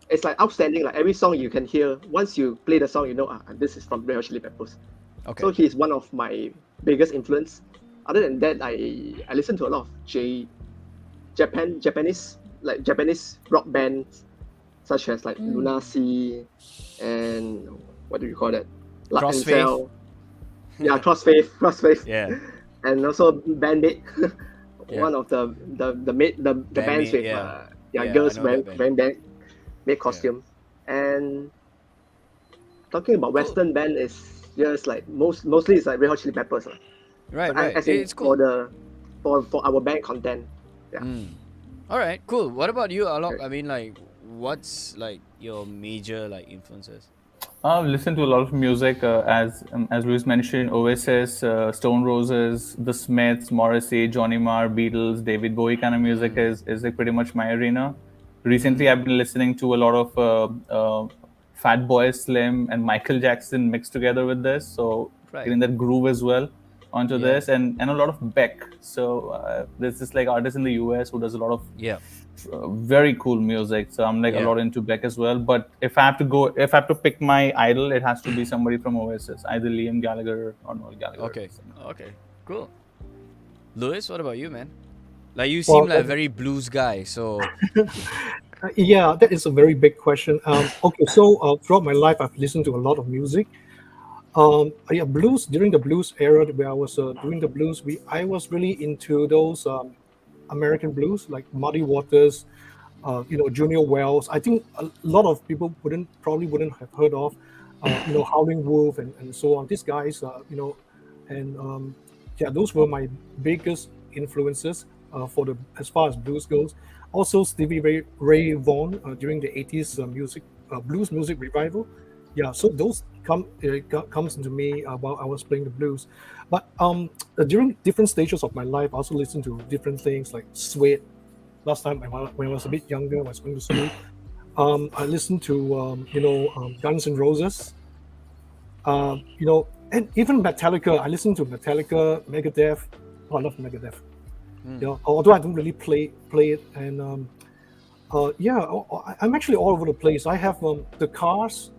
it's like outstanding. Like every song you can hear, once you play the song, you know, this is from Red Hot Chili Peppers. Okay. So he's one of my biggest influence. Other than that, I listen to a lot of Japanese rock bands such as like Lunacy and what do you call that? Crossfaith. Ansel. Yeah, Crossfaith. Yeah. And also Bandmate. Yeah. One of the bands Bandmate, with yeah. Yeah, girls I know that wearing bandmate costume. And talking about Western band is just like mostly it's like Red Hot Chili Peppers. Right, I- right. as in It's cool. for our band content. All right, cool. What about you, Alok? Okay. I mean, like, what's like your major like influences? I've listened to a lot of music, as Luis mentioned, Oasis, Stone Roses, The Smiths, Morrissey, Johnny Marr, Beatles, David Bowie kind of music is like pretty much my arena. Recently, I've been listening to a lot of Fatboy Slim and Michael Jackson mixed together with this, so Right. getting that groove as well onto Yeah. this, and a lot of Beck. So there's this like artist in the US who does a lot of Yeah. very cool music. So I'm like Yeah. a lot into Beck as well. But if I have to pick my idol, it has to be somebody from Oasis, either Liam Gallagher or Noel Gallagher. Okay. Okay. Cool. Lewis, what about you, man? Like, you seem Well, like a very blues guy, so Yeah, that is a very big question. Okay, so throughout my life, I've listened to a lot of music. Yeah, blues, during the blues era where I was doing the blues, I was really into those American blues like Muddy Waters, Junior Wells. I think a lot of people probably wouldn't have heard of, Howling Wolf and so on. These guys, yeah, those were my biggest influences as far as blues goes. Also, Stevie Ray Vaughan during the 80s blues music revival. Yeah, so those comes into me while I was playing the blues. But during different stages of my life, I also listened to different things like Suede. Last time when I was a bit younger, I was going to school. I listened to Guns N' Roses. And even Metallica. I listened to Metallica, Megadeth. Oh, I love Megadeth. Although I don't really play it, and I'm actually all over the place. I have the Cars.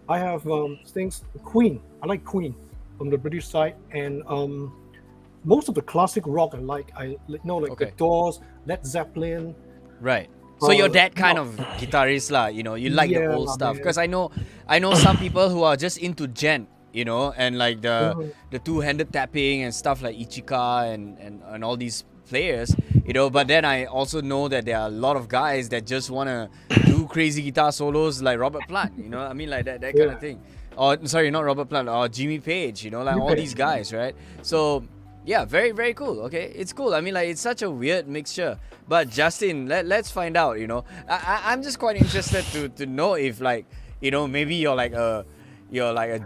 I have things. Queen. I like Queen from the British side, and most of the classic rock I like. Okay. The Doors, Led Zeppelin. right. So you're that kind no. of guitarist, lah. You like the Yeah, old stuff. man. Because I know some people who are just into gent, and like the two-handed tapping and stuff like Ichika and all these players, but then I also know that there are a lot of guys that just want to do crazy guitar solos like Robert Plant, I mean, like that kind of thing. Or sorry, not Robert Plant, or Jimmy Page, like all these guys, right? So yeah, very, very cool. Okay, it's cool. I mean, like, it's such a weird mixture. But Justin, let's find out. I'm just quite interested to know if, like, maybe you're like a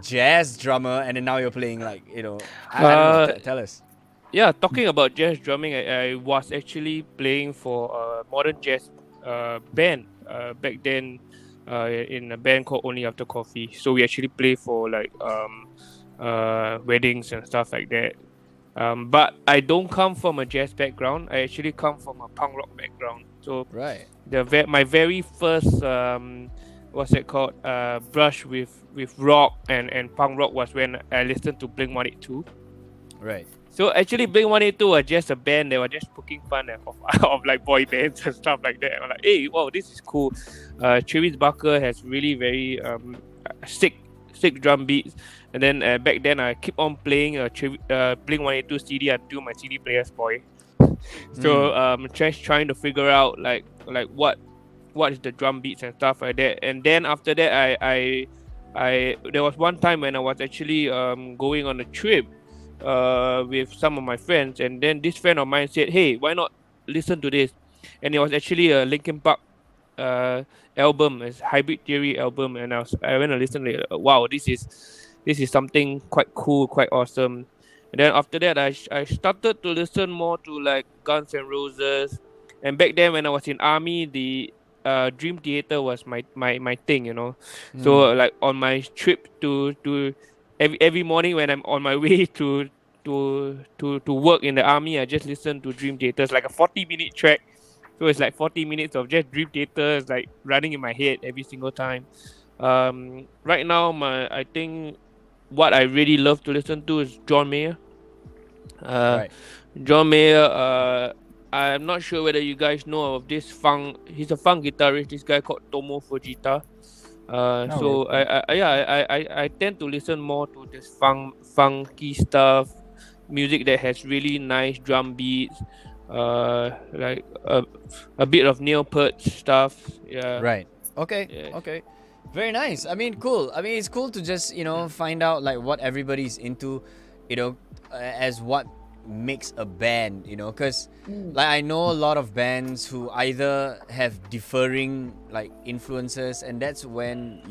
jazz drummer, and then now you're playing, like, I don't know. Tell us. Yeah, talking about jazz drumming, I was actually playing for a modern jazz band back then in a band called Only After Coffee. So we actually play for like weddings and stuff like that. But I don't come from a jazz background. I actually come from a punk rock background. So right, my very first what's it called brush with rock and punk rock was when I listened to Blink-182. Right. So actually, Blink-182 was just a band that was just poking fun of like boy bands and stuff like that. I'm like, hey, wow, this is cool. Travis Barker has really very sick drum beats. And then back then, I keep on playing Blink-182 CD until my CD player spoiled. So just trying to figure out like what is the drum beats and stuff like that. And then after that, I there was one time when I was actually going on a trip with some of my friends, and then this friend of mine said, hey, why not listen to this? And it was actually a Linkin Park album, it's Hybrid Theory album, and I went and listened to it. Wow, this is something quite cool, quite awesome. And then after that, I started to listen more to like Guns N' Roses. And back then when I was in army, the Dream Theater was my thing, So like on my trip to every morning when I'm on my way to work in the army, I just listen to Dream Theater. It's like a 40-minute track. So it's like 40 minutes of just Dream Theater, like running in my head every single time. Right now, I think what I really love to listen to is John Mayer. Right. John Mayer, I'm not sure whether you guys know of this funk. He's a funk guitarist. This guy called Tomo Fujita. So I tend to listen more to this funky stuff, music that has really nice drum beats, like a bit of Neil Peart stuff. Yeah. Right. Okay. Yeah. Okay. Very nice. I mean, cool. I mean, it's cool to just find out like what everybody's into, as what makes a band, because like I know a lot of bands who either have differing like influences, and that's when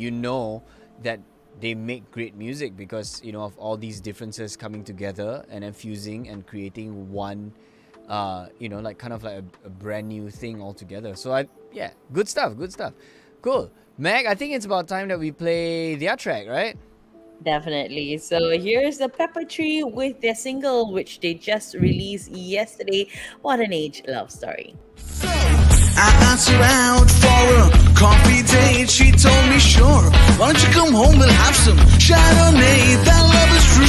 that they make great music because of all these differences coming together and then fusing and creating one like kind of like a brand new thing altogether. So good stuff. Cool. Meg, I think it's about time that we play their track, right? Definitely. So here's the Pepper Tree with their single, which they just released yesterday. What an Age love story. I asked her out for a coffee date. She told me, sure. Why don't you come home? We'll have some Chardonnay. That love is true.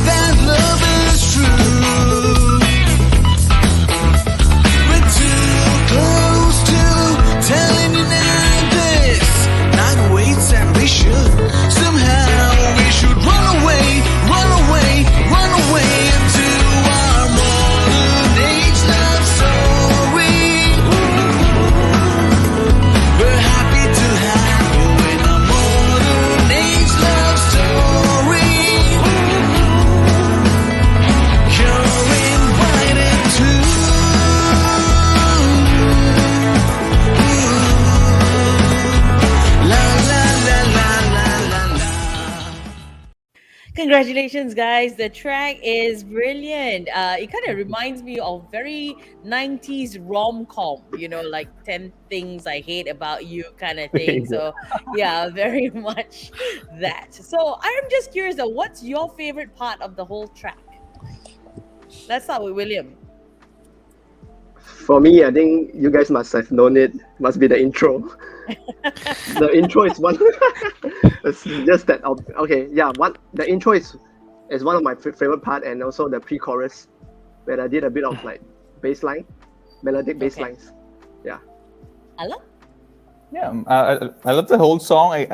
That love is true. We're too close to telling you now this. Night waits and we should. Somehow we should run away into our modern age love story. We're happy to have you in our modern age love story. You're invited to. La la la la la la la. Congratulations, guys. The track is brilliant. It kind of reminds me of very 90s rom-com, like 10 Things I Hate About You kind of thing. So, yeah, very much that. So, I'm just curious, though, what's your favorite part of the whole track? Let's start with William. For me, I think you guys must have known it. Must be the intro. The intro is one. It's just that. Okay, yeah. The intro is one of my favorite part, and also the pre-chorus, where I did a bit of like melodic bass lines. Yeah. Hello? Yeah, I love the whole song.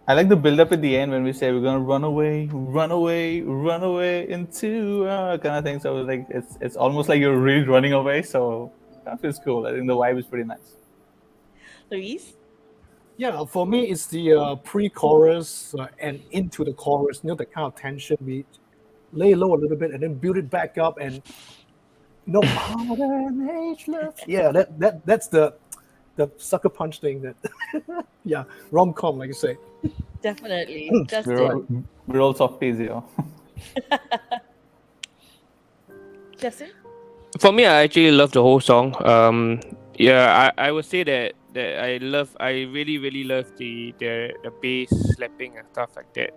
I like the build up at the end when we say we're gonna run away, run away, run away into kind of thing. So like it's almost like you're really running away. So that feels cool. I think the vibe is pretty nice. Luis? Yeah, for me, it's the pre-chorus and into the chorus. You know, the kind of tension we lay low a little bit and then build it back up, and harder than age left. Yeah, that's the sucker punch thing. That yeah, rom-com, like you say. Definitely. We're Justin. all, we're all softies here. Justin? For me, I actually love the whole song. I would say that I really love the bass slapping and stuff like that.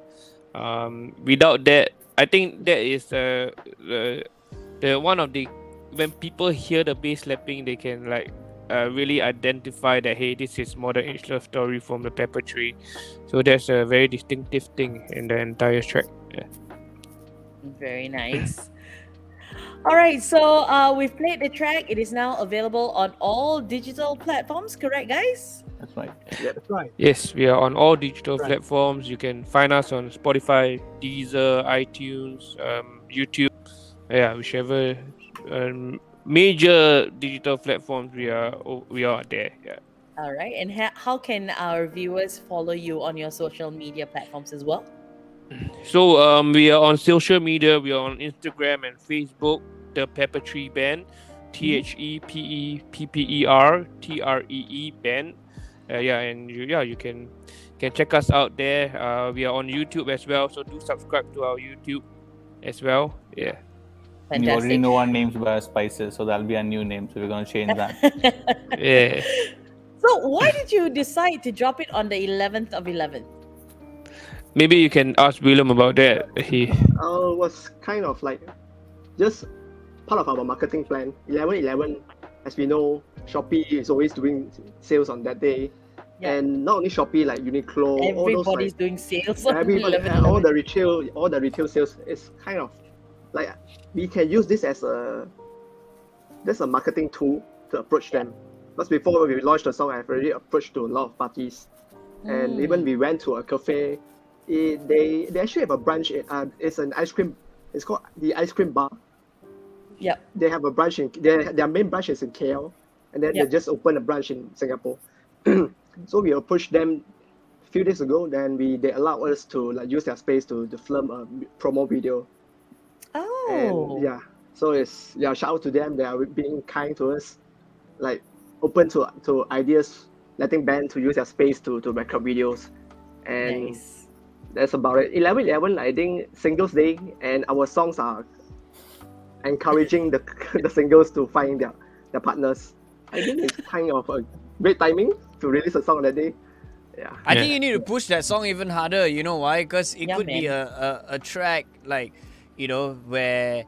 Without that, I think that is the one of the, when people hear the bass slapping, they can like really identify that, hey, this is Modern Age Love Story from the Pepper Tree. So that's a very distinctive thing in the entire track. Yeah. Very nice. All right, so we've played the track. It is now available on all digital platforms, correct, guys? That's right. That's right. Yes, we are on all digital Right. platforms. You can find us on Spotify, Deezer, iTunes, YouTube. Yeah, whichever major digital platforms we are there. Yeah. All right, and how can our viewers follow you on your social media platforms as well? So we are on social media. We are on Instagram and Facebook. The Pepper Tree Band, THEPEPPERTREE Band. You can check us out there. We are on YouTube as well, so do subscribe to our YouTube as well. Yeah. And you already Fantastic. know our names by our spices, so that'll be our new name. So we're gonna change that. Yeah. So why did you decide to drop it on the 11th of 11th? Maybe you can ask William about that. He Was kind of like just part of our marketing plan. 11/11, as we know, Shopee is always doing sales on that day, Yeah. and not only Shopee, like Uniqlo, all those Everybody's like doing sales on everybody, 11/11. all the retail sales is kind of like we can use this as a marketing tool to approach them. Because before we launched the song, I've already approached to a lot of parties, and even we went to a cafe. They actually have a branch. It's an ice cream. It's called the Ice Cream Bar. Yep. They have a branch in their main branch is in KL, and then Yep. they just opened a branch in Singapore. So we approached them a few days ago. Then they allowed us to like use their space to film a promo video. Oh. And yeah, so it's shout out to them. They are being kind to us, like open to ideas, letting band to use their space to record videos, and Nice. that's about it. 11/11, I think Singles Day, and our songs are encouraging the the singles to find their partners. I think it's kind of a great timing to release a song that day. Yeah. I think you need to push that song even harder. You know why? Because it Yeah, could be man. a track like, where,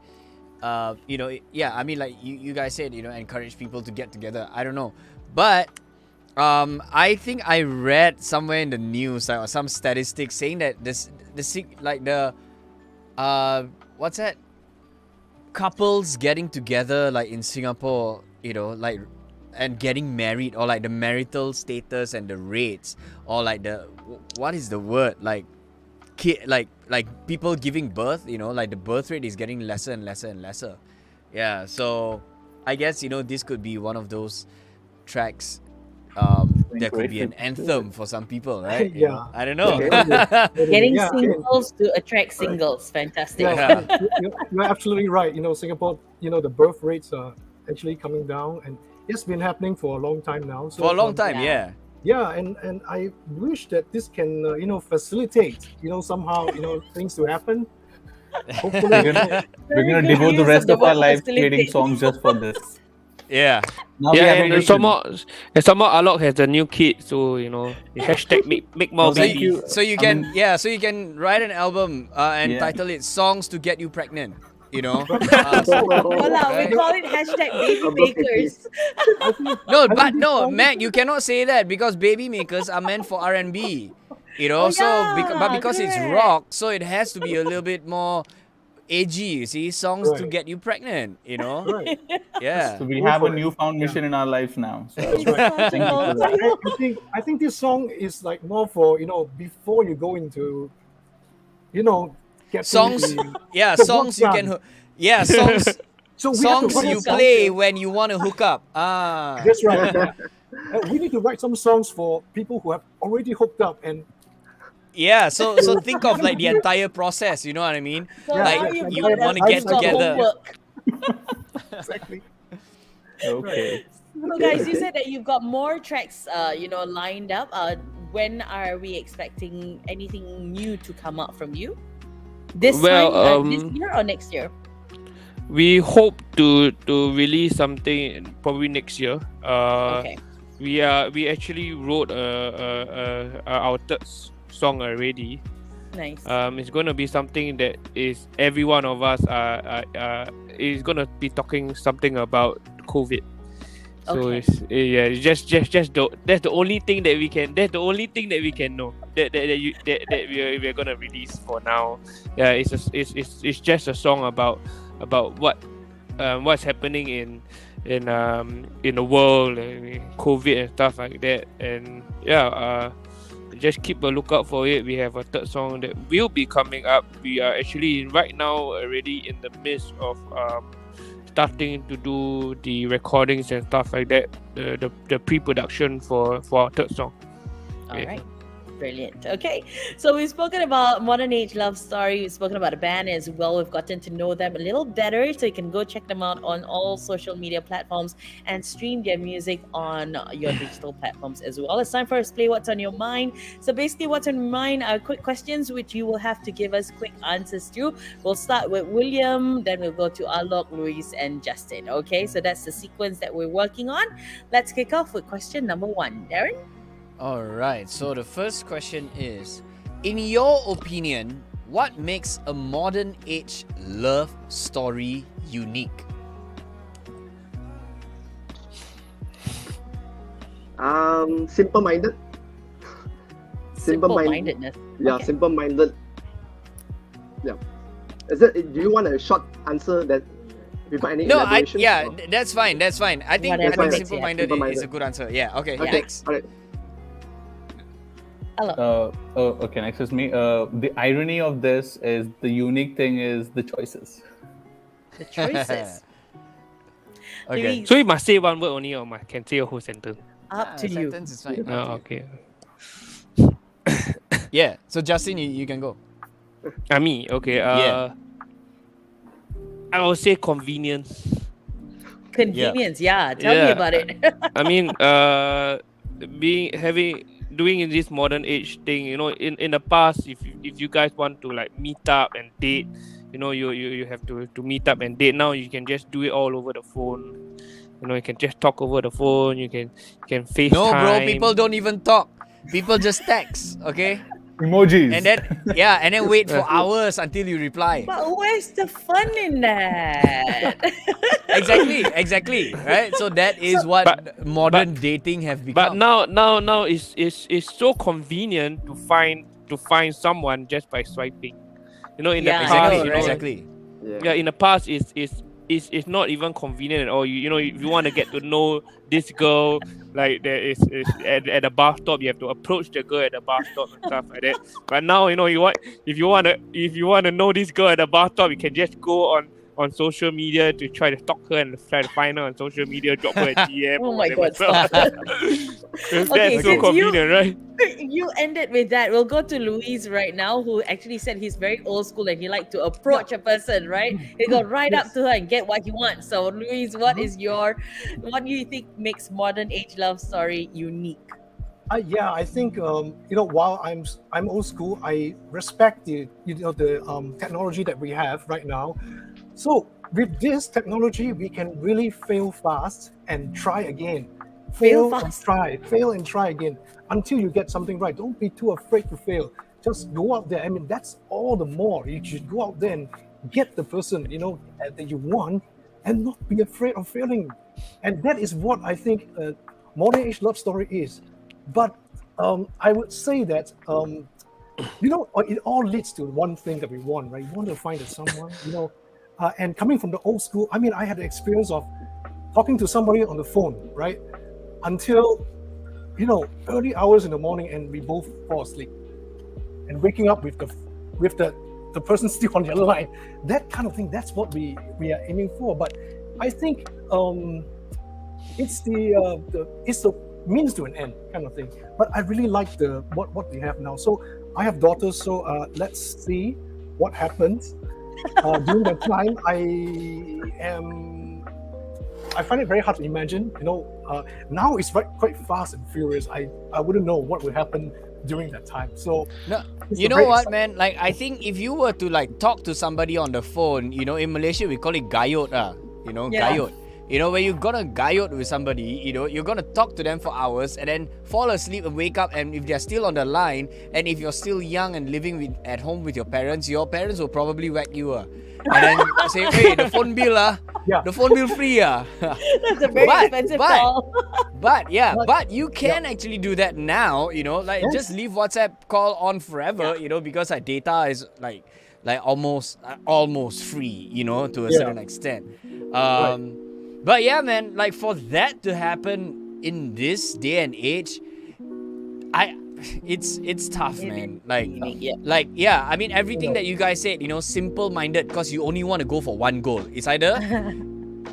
I mean, like you guys said, encourage people to get together. I don't know, but I think I read somewhere in the news or some statistics saying that what's that? Couples getting together like in Singapore, like, and getting married, or like the marital status and the rates, or like what is the word, like like people giving birth, like the birth rate is getting lesser and lesser and lesser. Yeah, so I guess this could be one of those tracks that could be an anthem for some people, right? Yeah. I don't know. Getting Yeah. singles to attract singles. Fantastic. Yeah, you're absolutely right. Singapore, the birth rates are actually coming down, and it's been happening for a long time now. So For a long time, Yeah. yeah. Yeah, and I wish that this can, facilitate, somehow, things to happen. Hopefully, We're gonna good devote the use of rest the of our word lives creating facilitate. songs just for this. Yeah. Now we yeah, have and to- somehow Alok has a new kid, so hashtag make more Oh, thank babies. you. So you I can mean- so you can write an album and Yeah. title it "Songs to Get You Pregnant." Voilà, we call it hashtag baby makers. No, Mac, you cannot say that because baby makers are meant for R&B. Oh, So yeah, but because it's correct. rock, so it has to be a little bit more, AG, you see, songs to Right. get you pregnant, you know? Right. Yeah. So we Go have a for it. newfound mission in our lives now. So It's such a long for that. I think this song is like more for before you go into getting Songs, yeah, the songs work you can, done. yeah, songs, So we have to songs write you a song. play when you want to hook up. Ah, That's right. Yeah. We need to write some songs for people who have already hooked up and yeah. So think of like the entire process. You know what I mean? So Yeah, now Like you've you got want to us- get you've got together. homework. exactly. Okay. So guys, you said that you've got more tracks, lined up. When are we expecting anything new to come out from you? This this year or next year? We hope to release something probably next year. Okay. We actually wrote our third song already. Nice. It's gonna be something that is every one of us is gonna be talking something about COVID. So Okay. it's just that's the only thing that we can know that we're gonna release for now. Yeah, it's just a song about what's happening in the world, COVID and stuff like that. And just keep a lookout for it. We have a third song that will be coming up. We are actually right now already in the midst of starting to do the recordings and stuff like that, the pre-production for our third song. All Yeah. right. Brilliant. Okay. So we've spoken about Modern Age Love Story. We've spoken about the band as well. We've gotten to know them a little better. So you can go check them out on all social media platforms and stream their music on your digital platforms as well. It's time for us to play What's on Your Mind. So basically, what's on your mind are quick questions which you will have to give us quick answers to. We'll start with William, then we'll go to Alok, Luis, and Justin. Okay. So that's the sequence that we're working on. Let's kick off with question number 1. Darren? All right. So the first question is, in your opinion, what makes a modern age love story unique? Simple-minded. Simple-mindedness. Yeah, Okay. simple-minded. Yeah. Is it? Do you want a short answer that without any No, elaboration? Or- that's fine. That's fine. I think Whatever makes you simple-minded is simple-minded. a good answer. Yeah. Okay. Okay. Next. All right. Alok. Okay, next is me. The irony of this is the unique thing is the choices. The choices. Okay. Luis, So you must say one word only, or can say a whole sentence? up to you. Sentence is fine. Oh, okay. Yeah. So Justin, you can go. Me, okay. Yeah. I would say convenience. Convenience, yeah. Tell me Yeah. about it. I mean, doing this modern age thing, in the past, if you guys want to like meet up and date, you have to meet up and date. Now you can just do it all over the phone. You can just talk over the phone. You can FaceTime. No, bro. People don't even talk. People just text. Okay. Emojis. And then wait for hours until you reply. But where's the fun in that? Exactly. Right. So that is what modern dating have But become. now it's so convenient to find someone just by swiping. In the Yeah, past, I know, right? Exactly. Yeah, in the past it's not even convenient at all. If you want to get to know this girl, like there is at the bus stop, you have to approach the girl at the bus stop and stuff like that. But now if you want to know this girl at the bus stop, you can just go on social media to try to stalk her and try to find her on social media, drop her a DM. Oh or my whatever. God, stop. That's Okay, so since you- convenient, right? You ended with that. We'll go to Luis right now, who actually said he's very old school and he liked to approach a person, right? He go right up to her and get what he wants. So, Luis, what do you think makes modern age love story unique? I think while I'm old school, I respect the technology that we have right now. So with this technology, we can really fail fast and try again. Fail And fast. fail and try again until you get something right. Don't be too afraid to fail. Just go out there. I mean, that's all the more. You should go out there and get the person that you want, and not be afraid of failing. And that is what I think modern age love story is. But I would say that it all leads to one thing that we want, right? We want to find someone, and coming from the old school, I mean, I had the experience of talking to somebody on the phone, right? Until, early hours in the morning, and we both fall asleep, and waking up with the person still on the other line. That kind of thing, that's what we are aiming for. But I think it's the means to an end kind of thing. But I really like what we have now. So I have daughters, so let's see what happens during that time. I find it very hard to imagine. Now it's quite fast and furious. I wouldn't know what would happen during that time. So No, you know what, man? Like, I think if you were to talk to somebody on the phone, in Malaysia we call it gayot, gayot. When you're gonna gayot with somebody, you're gonna talk to them for hours and then fall asleep and wake up, and if they're still on the line, and if you're still young and living at home with your parents will probably whack you. And then say, hey, the phone bill, the phone bill free. That's a very expensive call. But you can actually do that now, just leave WhatsApp call on forever, because our data is like almost free, to a certain extent. But yeah, man, for that to happen in this day and age, it's tough, man. I mean, everything that you guys said, simple-minded, because you only want to go for one goal. It's either,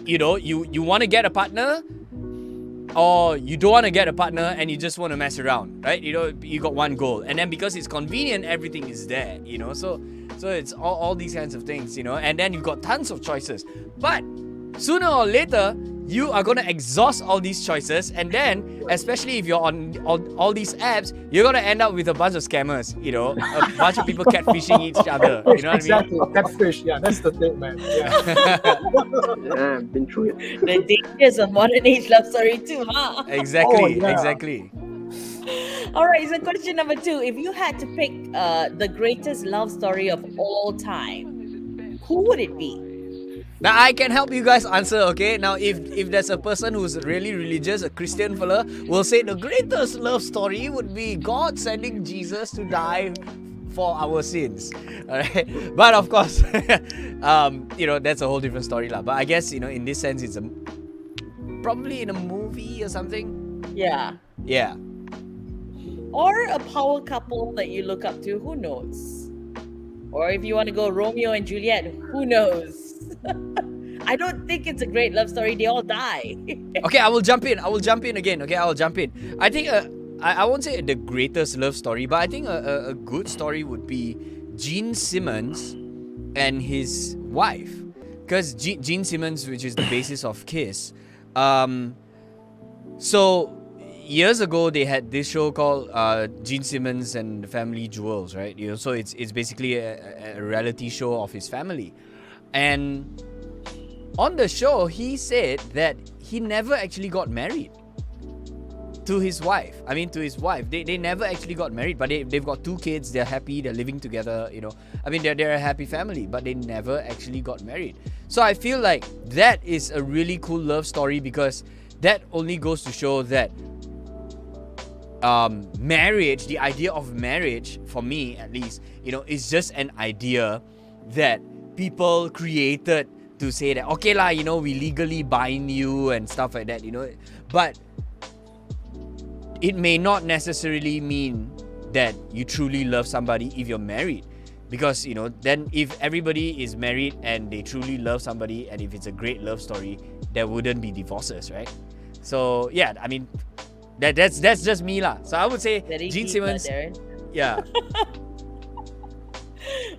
you want to get a partner, or you don't want to get a partner and you just want to mess around, right? You got one goal, and then because it's convenient, everything is there, so it's all these kinds of things, and then you've got tons of choices. But sooner or later, you are going to exhaust all these choices, and then, especially if you're on all these apps, you're going to end up with a bunch of scammers, a bunch of people catfishing each other. You know what exactly. I mean? Catfish, yeah, that's the thing, man. Yeah, I've been through it. The dangers of modern age love story too, huh? Exactly, Oh, yeah. exactly. All right, so question number 2. If you had to pick the greatest love story of all time, who would it be? Now, I can help you guys answer, okay? Now, if there's a person who's really religious, a Christian fella, will say the greatest love story would be God sending Jesus to die for our sins. Alright? But of course, that's a whole different story lah. But I guess, in this sense, it's probably in a movie or something. Yeah. Yeah. Or a power couple that you look up to, who knows? Or if you want to go Romeo and Juliet, who knows? I don't think it's a great love story. They all die. Okay, I will jump in again. Okay, I will jump in. I think I won't say the greatest love story, but I think a good story would be Gene Simmons and his wife. Because Gene Simmons, which is the basis of Kiss, so years ago they had this show called Gene Simmons and the Family Jewels, right? So it's basically a reality show of his family. And on the show, he said that he never actually got married to his wife. They never actually got married, but they've got 2 kids. They're happy. They're living together. They're a happy family, but they never actually got married. So I feel like that is a really cool love story, because that only goes to show that marriage, the idea of marriage, for me at least, is just an idea that people created to say that, okay lah, we legally bind you and stuff like that, but it may not necessarily mean that you truly love somebody if you're married, because then if everybody is married and they truly love somebody, and if it's a great love story, there wouldn't be divorces, right? So yeah, I mean, that's just me lah. So I would say Very Gene deep, Simmons. Darren. Yeah.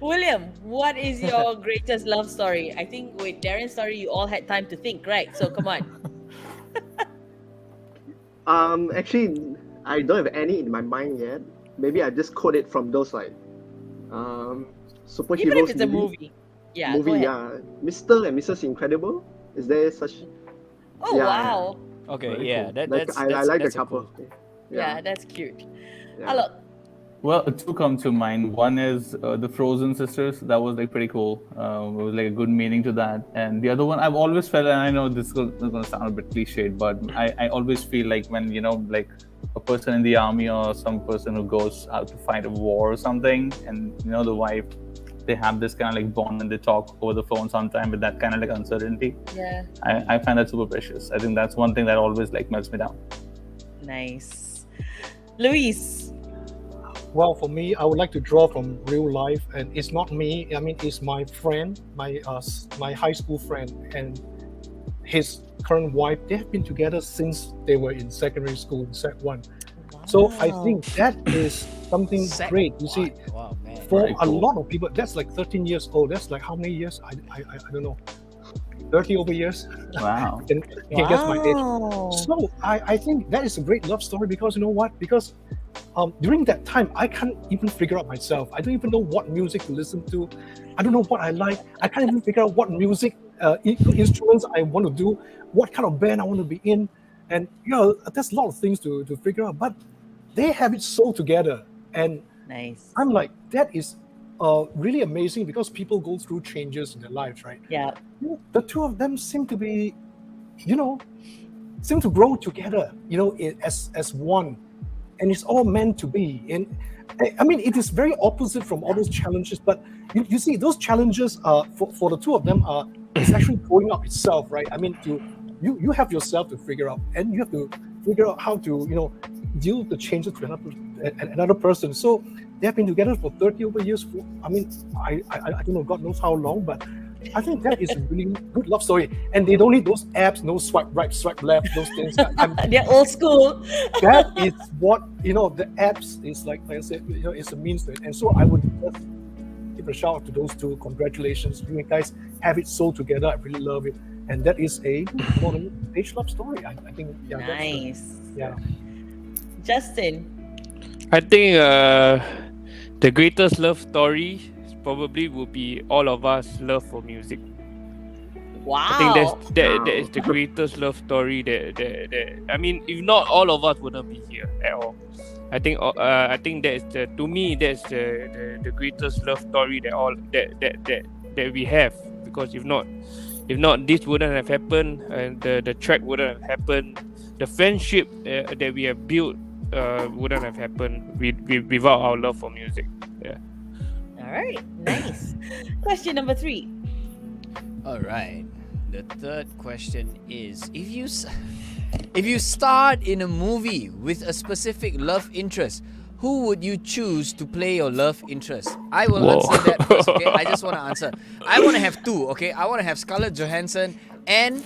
William, what is your greatest love story? I think with Darren's story, you all had time to think, right? So come on. Actually, I don't have any in my mind yet. Maybe I just quote it from those superheroes. Even if it's a movie. Yeah. go ahead. Mr. and Mrs. Incredible. Is there such? Oh, Yeah. wow. Okay. Very yeah. cool. That's I like the that's a couple. cool- Yeah, that's cute. Yeah. Hello. Well, two come to mind. One is the Frozen sisters. That was like pretty cool. It was like a good meaning to that. And the other one, I've always felt, and I know this is going to sound a bit cliched, but I always feel like when, like a person in the army or some person who goes out to fight a war or something, and, the wife, they have this kind of like bond and they talk over the phone sometime with that kind of like uncertainty. Yeah. I find that super precious. I think that's one thing that always like melts me down. Nice. Luis. Well, for me, I would like to draw from real life, and it's not me. I mean, it's my friend, my high school friend, and his current wife. They have been together since they were in secondary school, in Sec 1. So I think that is something great. You see, Wow, man. for Very a cool. lot of people, that's like 13 years old. That's like how many years? I don't know. 30 over years. Wow. You can guess my age. Wow. So I think that is a great love story because you know what? Because during that time, I can't even figure out myself. I don't even know what music to listen to. I don't know what I like. I can't even figure out what music instruments I want to do, what kind of band I want to be in. And there's a lot of things to figure out. But they have it so together. And Nice. I'm like, that is really amazing because people go through changes in their lives, right? Yeah. The two of them seem to be, seem to grow together, as one, and it's all meant to be. And I mean, it is very opposite from all those challenges, but you see, those challenges for the two of them it's actually growing up itself, right? I mean, you have yourself to figure out, and you have to figure out how to, deal with the changes to another person. So they have been together for 30 over years. I mean, I don't know, God knows how long, but I think that is a really good love story. And they don't need those apps, no swipe right, swipe left, those things. They're old school. That is what, the apps is like I said, it's a means to it. And so I would just give a shout out to those two. Congratulations. You guys have it so together. I really love it. And that is a modern age love story. I think, yeah. Nice. Yeah. Justin. I think the greatest love story probably will be all of us love for music. Wow. I think that is the greatest love story that I mean, if not, all of us wouldn't be here at all. I think that is to me that's the greatest love story that we have, because if not this wouldn't have happened, and the track wouldn't have happened, the friendship that we have built wouldn't have happened without our love for music. Yeah. All right. Nice. Question number 3. All right. The third question is: if you starred in a movie with a specific love interest, who would you choose to play your love interest? I will answer that first, okay? I just want to answer. I want to have 2, okay? I want to have Scarlett Johansson and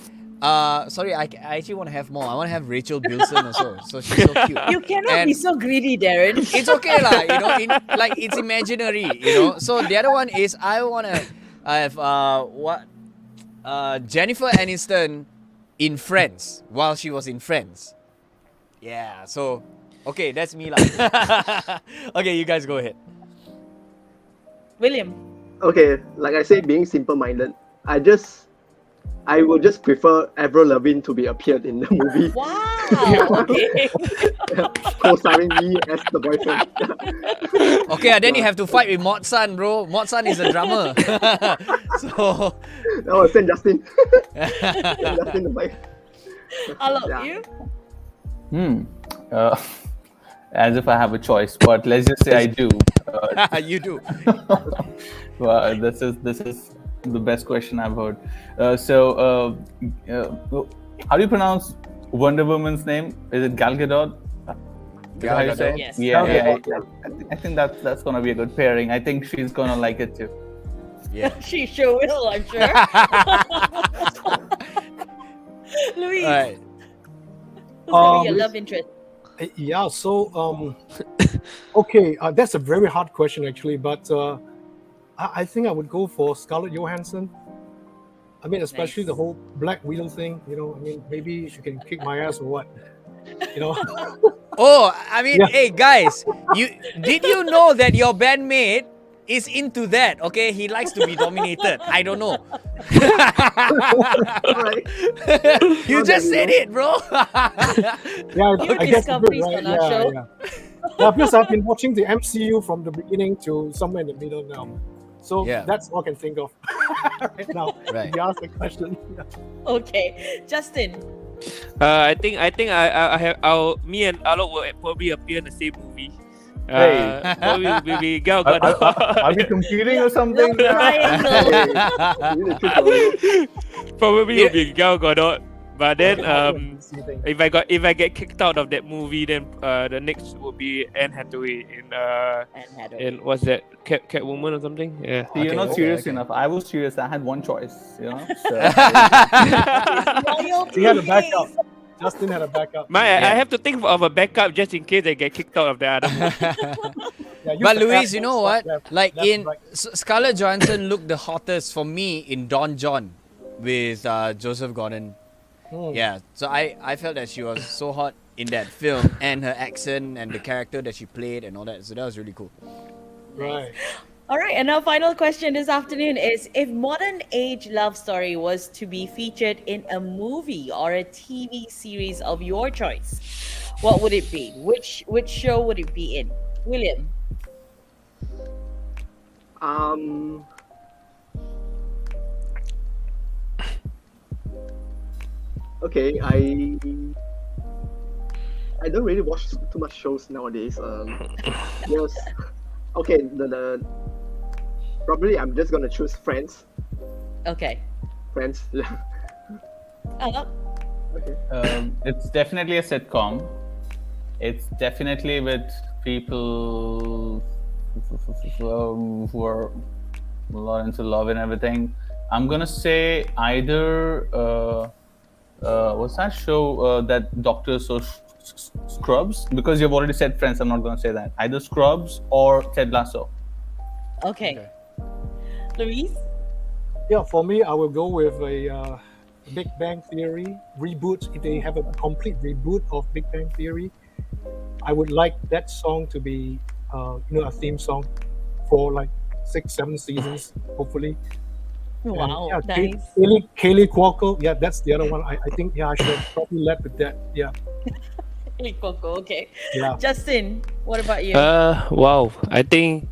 sorry, I actually want to have more. I want to have Rachel Bilson also. So she's so cute. You cannot be so greedy, Darren. It's okay lah, it's imaginary, So the other one is I want to have Jennifer Aniston in Friends while she was in Friends. Yeah, so okay, that's me lah. Okay, you guys go ahead. William. Okay, like I said, being simple-minded, I would just prefer Avril Lavigne to be appeared in the movie, Wow. Okay. co-starring me as the boyfriend. Okay, then you have to fight with Mod San, bro. Mod San is a drummer. So Oh, Saint Justin. Saint Justin the bike. Alok, Yeah. you? As if I have a choice, but let's just say I do. you do. Well, this is the best question I've heard. How do you pronounce Wonder Woman's name? Is it Gal Gadot? Is that how you say it? Yes. Yeah. I think that's gonna be a good pairing. I think she's gonna like it too. Yeah. She sure will, I'm sure. Louise. All right. Who's gonna be your love interest? Yeah, so okay, that's a very hard question actually, but I think I would go for Scarlett Johansson. I mean, especially Nice. the whole Black Widow thing. I mean, maybe she can kick my ass or what. Oh, I mean, Yeah. hey guys, did you know that your bandmate is into that? Okay, he likes to be dominated. I don't know. Alright. You just said it, bro. Yeah, You I guess it's good, discoveries right? on our show. Yeah. Yeah, because I've been watching the MCU from the beginning to somewhere in the middle now. So Yeah. that's all I can think of right now. Right. If you ask the question. Okay, Justin. I think me and Alok will probably appear in the same movie. Hey. Probably will be Gal Are, Gadot. are we competing or something? Love triangle. You need to choose your- Probably will be Gal Gadot. But then Anything. if I get kicked out of that movie, then the next will be Anne Hathaway And Hathaway. in what's that, Catwoman or something? Yeah. See, you're not Okay, serious okay. enough. I was serious. I had one choice, you know. So, He had a backup. Justin had a backup. I Yeah. have to think of a backup just in case I get kicked out of the other movie. Yeah, use But the Louise, back you know one, what? left, Like left, in right. Scarlett Johansson looked the hottest for me in Don John with Joseph Gordon. Hmm. Yeah, so I felt that she was so hot in that film, and her accent and the character that she played and all that. So that was really cool. Right. All right, and our final question this afternoon is: if modern age love story was to be featured in a movie or a TV series of your choice, what would it be? Which show would it be in? William. Okay, I don't really watch too much shows nowadays. Yes. Okay, the probably I'm just gonna choose Friends. Okay. Friends. Alok. Okay. it's definitely a sitcom. It's definitely with people who are a lot into love and everything. I'm gonna say either what's that show that doctors so Scrubs? Because you've already said Friends, I'm not gonna say that. Either Scrubs or Ted Lasso. Okay. Louise. Yeah, for me, I will go with a Big Bang Theory reboot. If they have a complete reboot of Big Bang Theory, I would like that song to be, a theme song for like 6-7 seasons, hopefully. And, Wow, yeah, nice. Kaylee Cuoco. Yeah, that's the other one. I think I should have probably led with that. Yeah, Coco. Okay. yeah. Justin, what about you? Wow. I think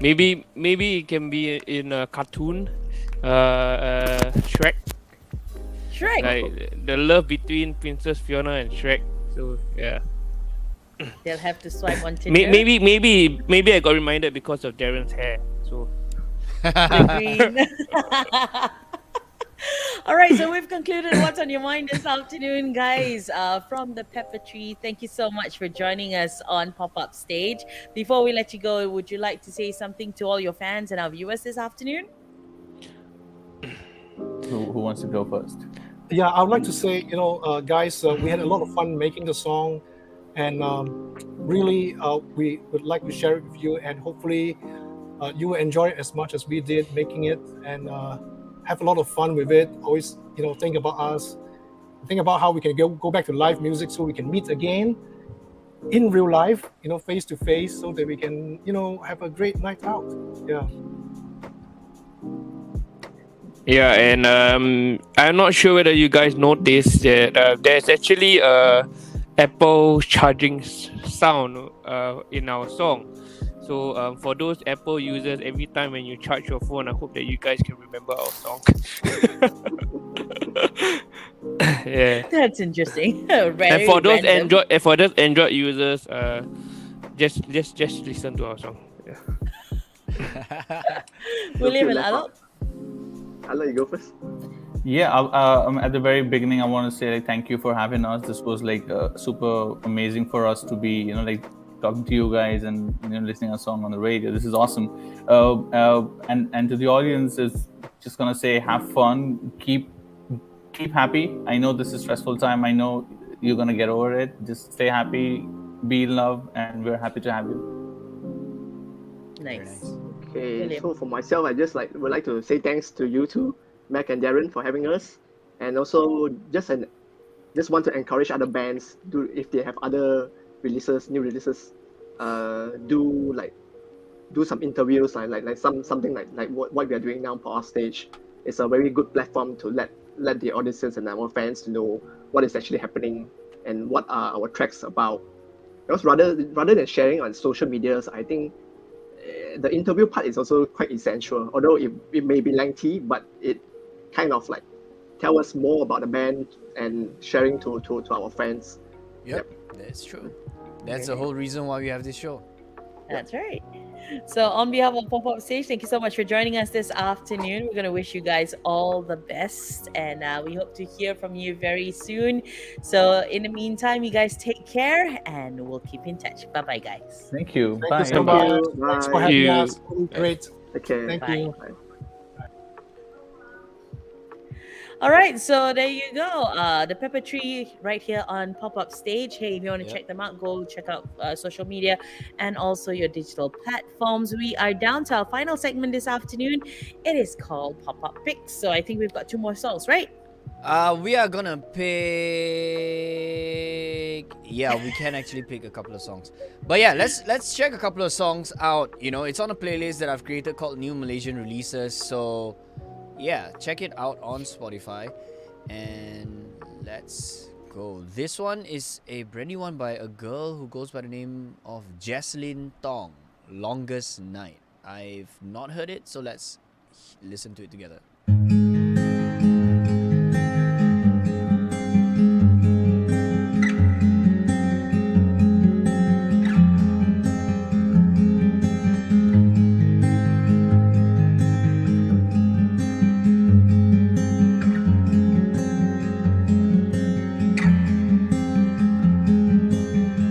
maybe it can be in a cartoon. Shrek. Shrek. Like the love between Princess Fiona and Shrek. So yeah. They'll have to swipe on Tinder. Maybe I got reminded because of Darren's hair. So The green. All right, so we've concluded What's on Your Mind this afternoon, guys. From the Pepper Tree, thank you so much for joining us on Pop-Up Stage. Before we let you go, would you like to say something to all your fans and our viewers this afternoon? Who wants to go first? Yeah, I would like to say, guys, we had a lot of fun making the song, and really, we would like to share it with you, and hopefully, you will enjoy it as much as we did making it, and have a lot of fun with it. Always, think about us, think about how we can go back to live music, so we can meet again in real life, face to face, so that we can, have a great night out. Yeah. yeah, and I'm not sure whether you guys noticed that there's actually a Apple charging sound in our song. So for those Apple users, every time when you charge your phone, I hope that you guys can remember our song. Yeah. That's interesting. Very And for those random. Android users, just listen to our song. Yeah. William and left Alok. out. I'll let you go first. Yeah, at the very beginning, I want to say thank you for having us. This was super amazing for us to be talking to you guys and listening to a song on the radio. This is awesome. And to the audience, is just gonna say, have fun, keep happy. I know this is stressful time. I know you're gonna get over it. Just stay happy, be in love, and we're happy to have you. Nice. Okay, William. so for myself, I just would like to say thanks to you two, Mac and Darren, for having us, and also just want to encourage other bands if they have other new releases, do some interviews like something like what we are doing now for our stage. It's a very good platform to let the audiences and our fans to know what is actually happening and what are our tracks about. because rather than sharing on social medias, I think the interview part is also quite essential. Although it may be lengthy, but it kind of like tell us more about the band and sharing to our friends. Yep, that's true. That's the whole reason why we have this show. That's right. So, on behalf of Pop Up Stage, thank you so much for joining us this afternoon. We're going to wish you guys all the best, and we hope to hear from you very soon. So, in the meantime, you guys take care, and we'll keep in touch. Bye bye, guys. Thank you. Thank Bye. you so much. Bye. Thanks for Thank having you. us. Really great. Okay. Thank Bye. you. All right, so there you go. The Pepper Tree right here on Pop Up Stage. Hey, if you want to Yep. check them out, go check out social media and also your digital platforms. We are down to our final segment this afternoon. It is called Pop Up Picks. So I think we've got 2 more songs, right? We are gonna pick. Yeah, we can actually pick a couple of songs. But yeah, let's check a couple of songs out. You know, it's on a playlist that I've created called New Malaysian Releases. So yeah, check it out on Spotify. And let's go. This one is a brand new one by a girl who goes by the name of Jesslyn Tong. Longest Night. I've not heard it, so let's listen to it together.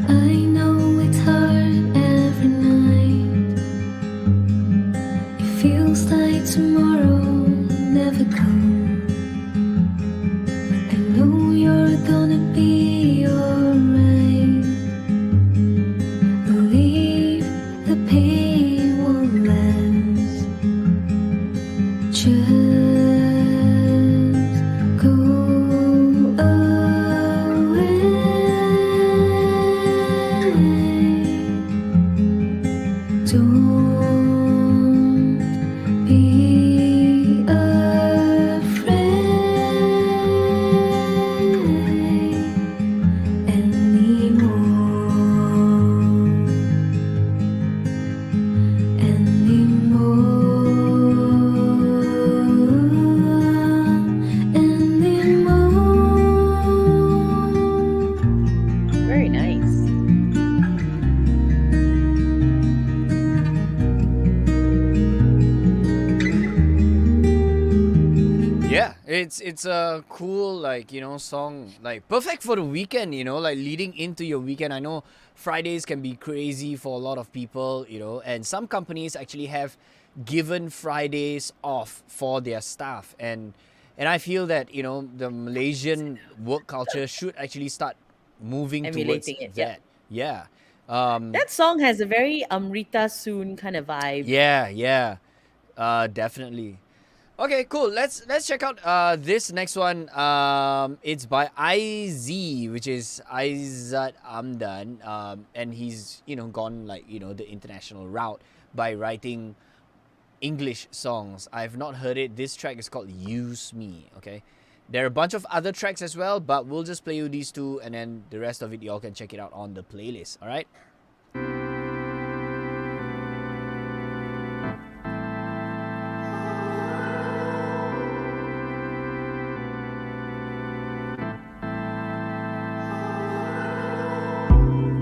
I know it's hard every night. It feels like tomorrow never comes. I know you're gonna be alright. Believe the pain won't last. Just go away. Don't be afraid anymore. Very nice. Yeah, it's a cool, like, you know, song, like perfect for the weekend, you know, like leading into your weekend. I know Fridays can be crazy for a lot of people, you know, and some companies actually have given Fridays off for their staff, and I feel that, you know, the Malaysian work culture should actually start moving towards Emulating it, yeah. that. Yeah. That song has a very Amrita Soon kind of vibe. Yeah. Definitely. Okay, cool. Let's check out this next one. It's by IZ, which is Aizat Amdan. And he's, you know, gone, like, you know, the international route by writing English songs. I've not heard it. This track is called Use Me, okay? There are a bunch of other tracks as well, but we'll just play you these 2, and then the rest of it y'all can check it out on the playlist, all right?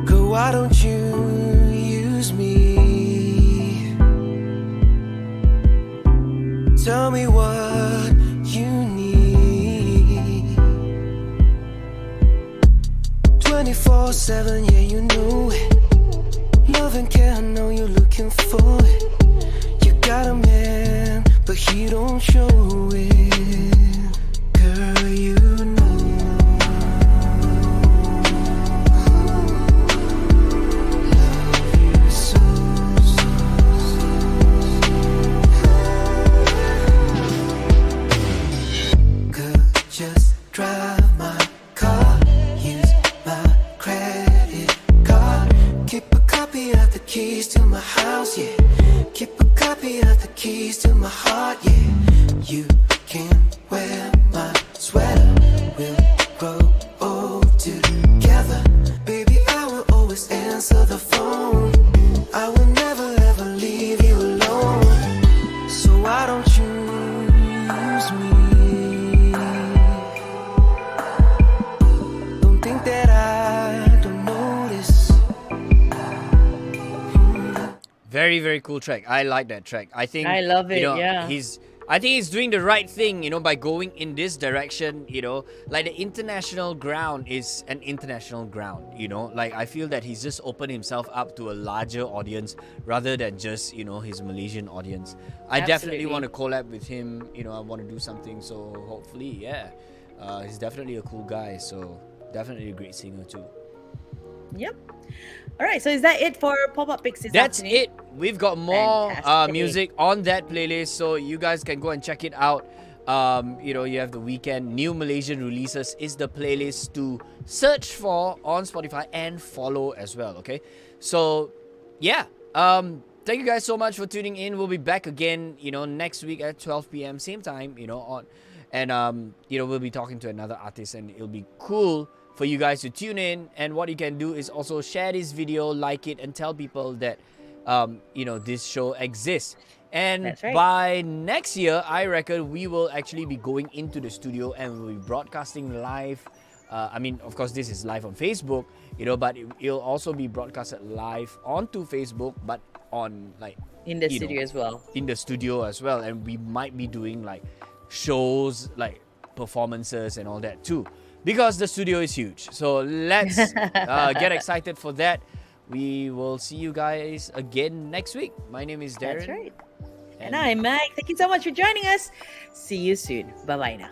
Girl, why don't you use me? Tell me what you need. 24/7, yeah, you know it. Love and care, I know you're looking for it. You got a man, but he don't show it. Girl, you know. Just drive my car, use my credit card. Keep a copy of the keys to my house, yeah. Keep a copy of the keys to my heart, yeah. You can wear my sweater, we'll grow old together. Baby, I will always end very, very cool track. I like that track. I think I love it, You know, yeah. I think he's doing the right thing, by going in this direction, like the international ground is an international ground, like I feel that he's just opened himself up to a larger audience rather than just, his Malaysian audience. I definitely Absolutely. want to collab with him, I want to do something, so hopefully, yeah. He's definitely a cool guy, so definitely a great singer too. Yep. All right. So is that it for pop-up picks this That's afternoon? it. We've got more Fantastic. music on that playlist, so you guys can go and check it out. You have the weekend new Malaysian releases is the playlist to search for on Spotify and follow as well. Okay, so yeah. Thank you guys so much for tuning in. We'll be back again, next week at 12 p.m. same time, we'll be talking to another artist, and it'll be cool for you guys to tune in. And what you can do is also share this video, like it, and tell people that this show exists. And That's right. by next year, I reckon we will actually be going into the studio and we'll be broadcasting live. Of course, this is live on Facebook, but it'll also be broadcasted live onto Facebook, but on In the studio as well. in the studio as well. And we might be doing shows, performances and all that too, because the studio is huge. So let's get excited for that. We will see you guys again next week. My name is Darren. That's right. And I'm Mike. Thank you so much for joining us. See you soon. Bye-bye now.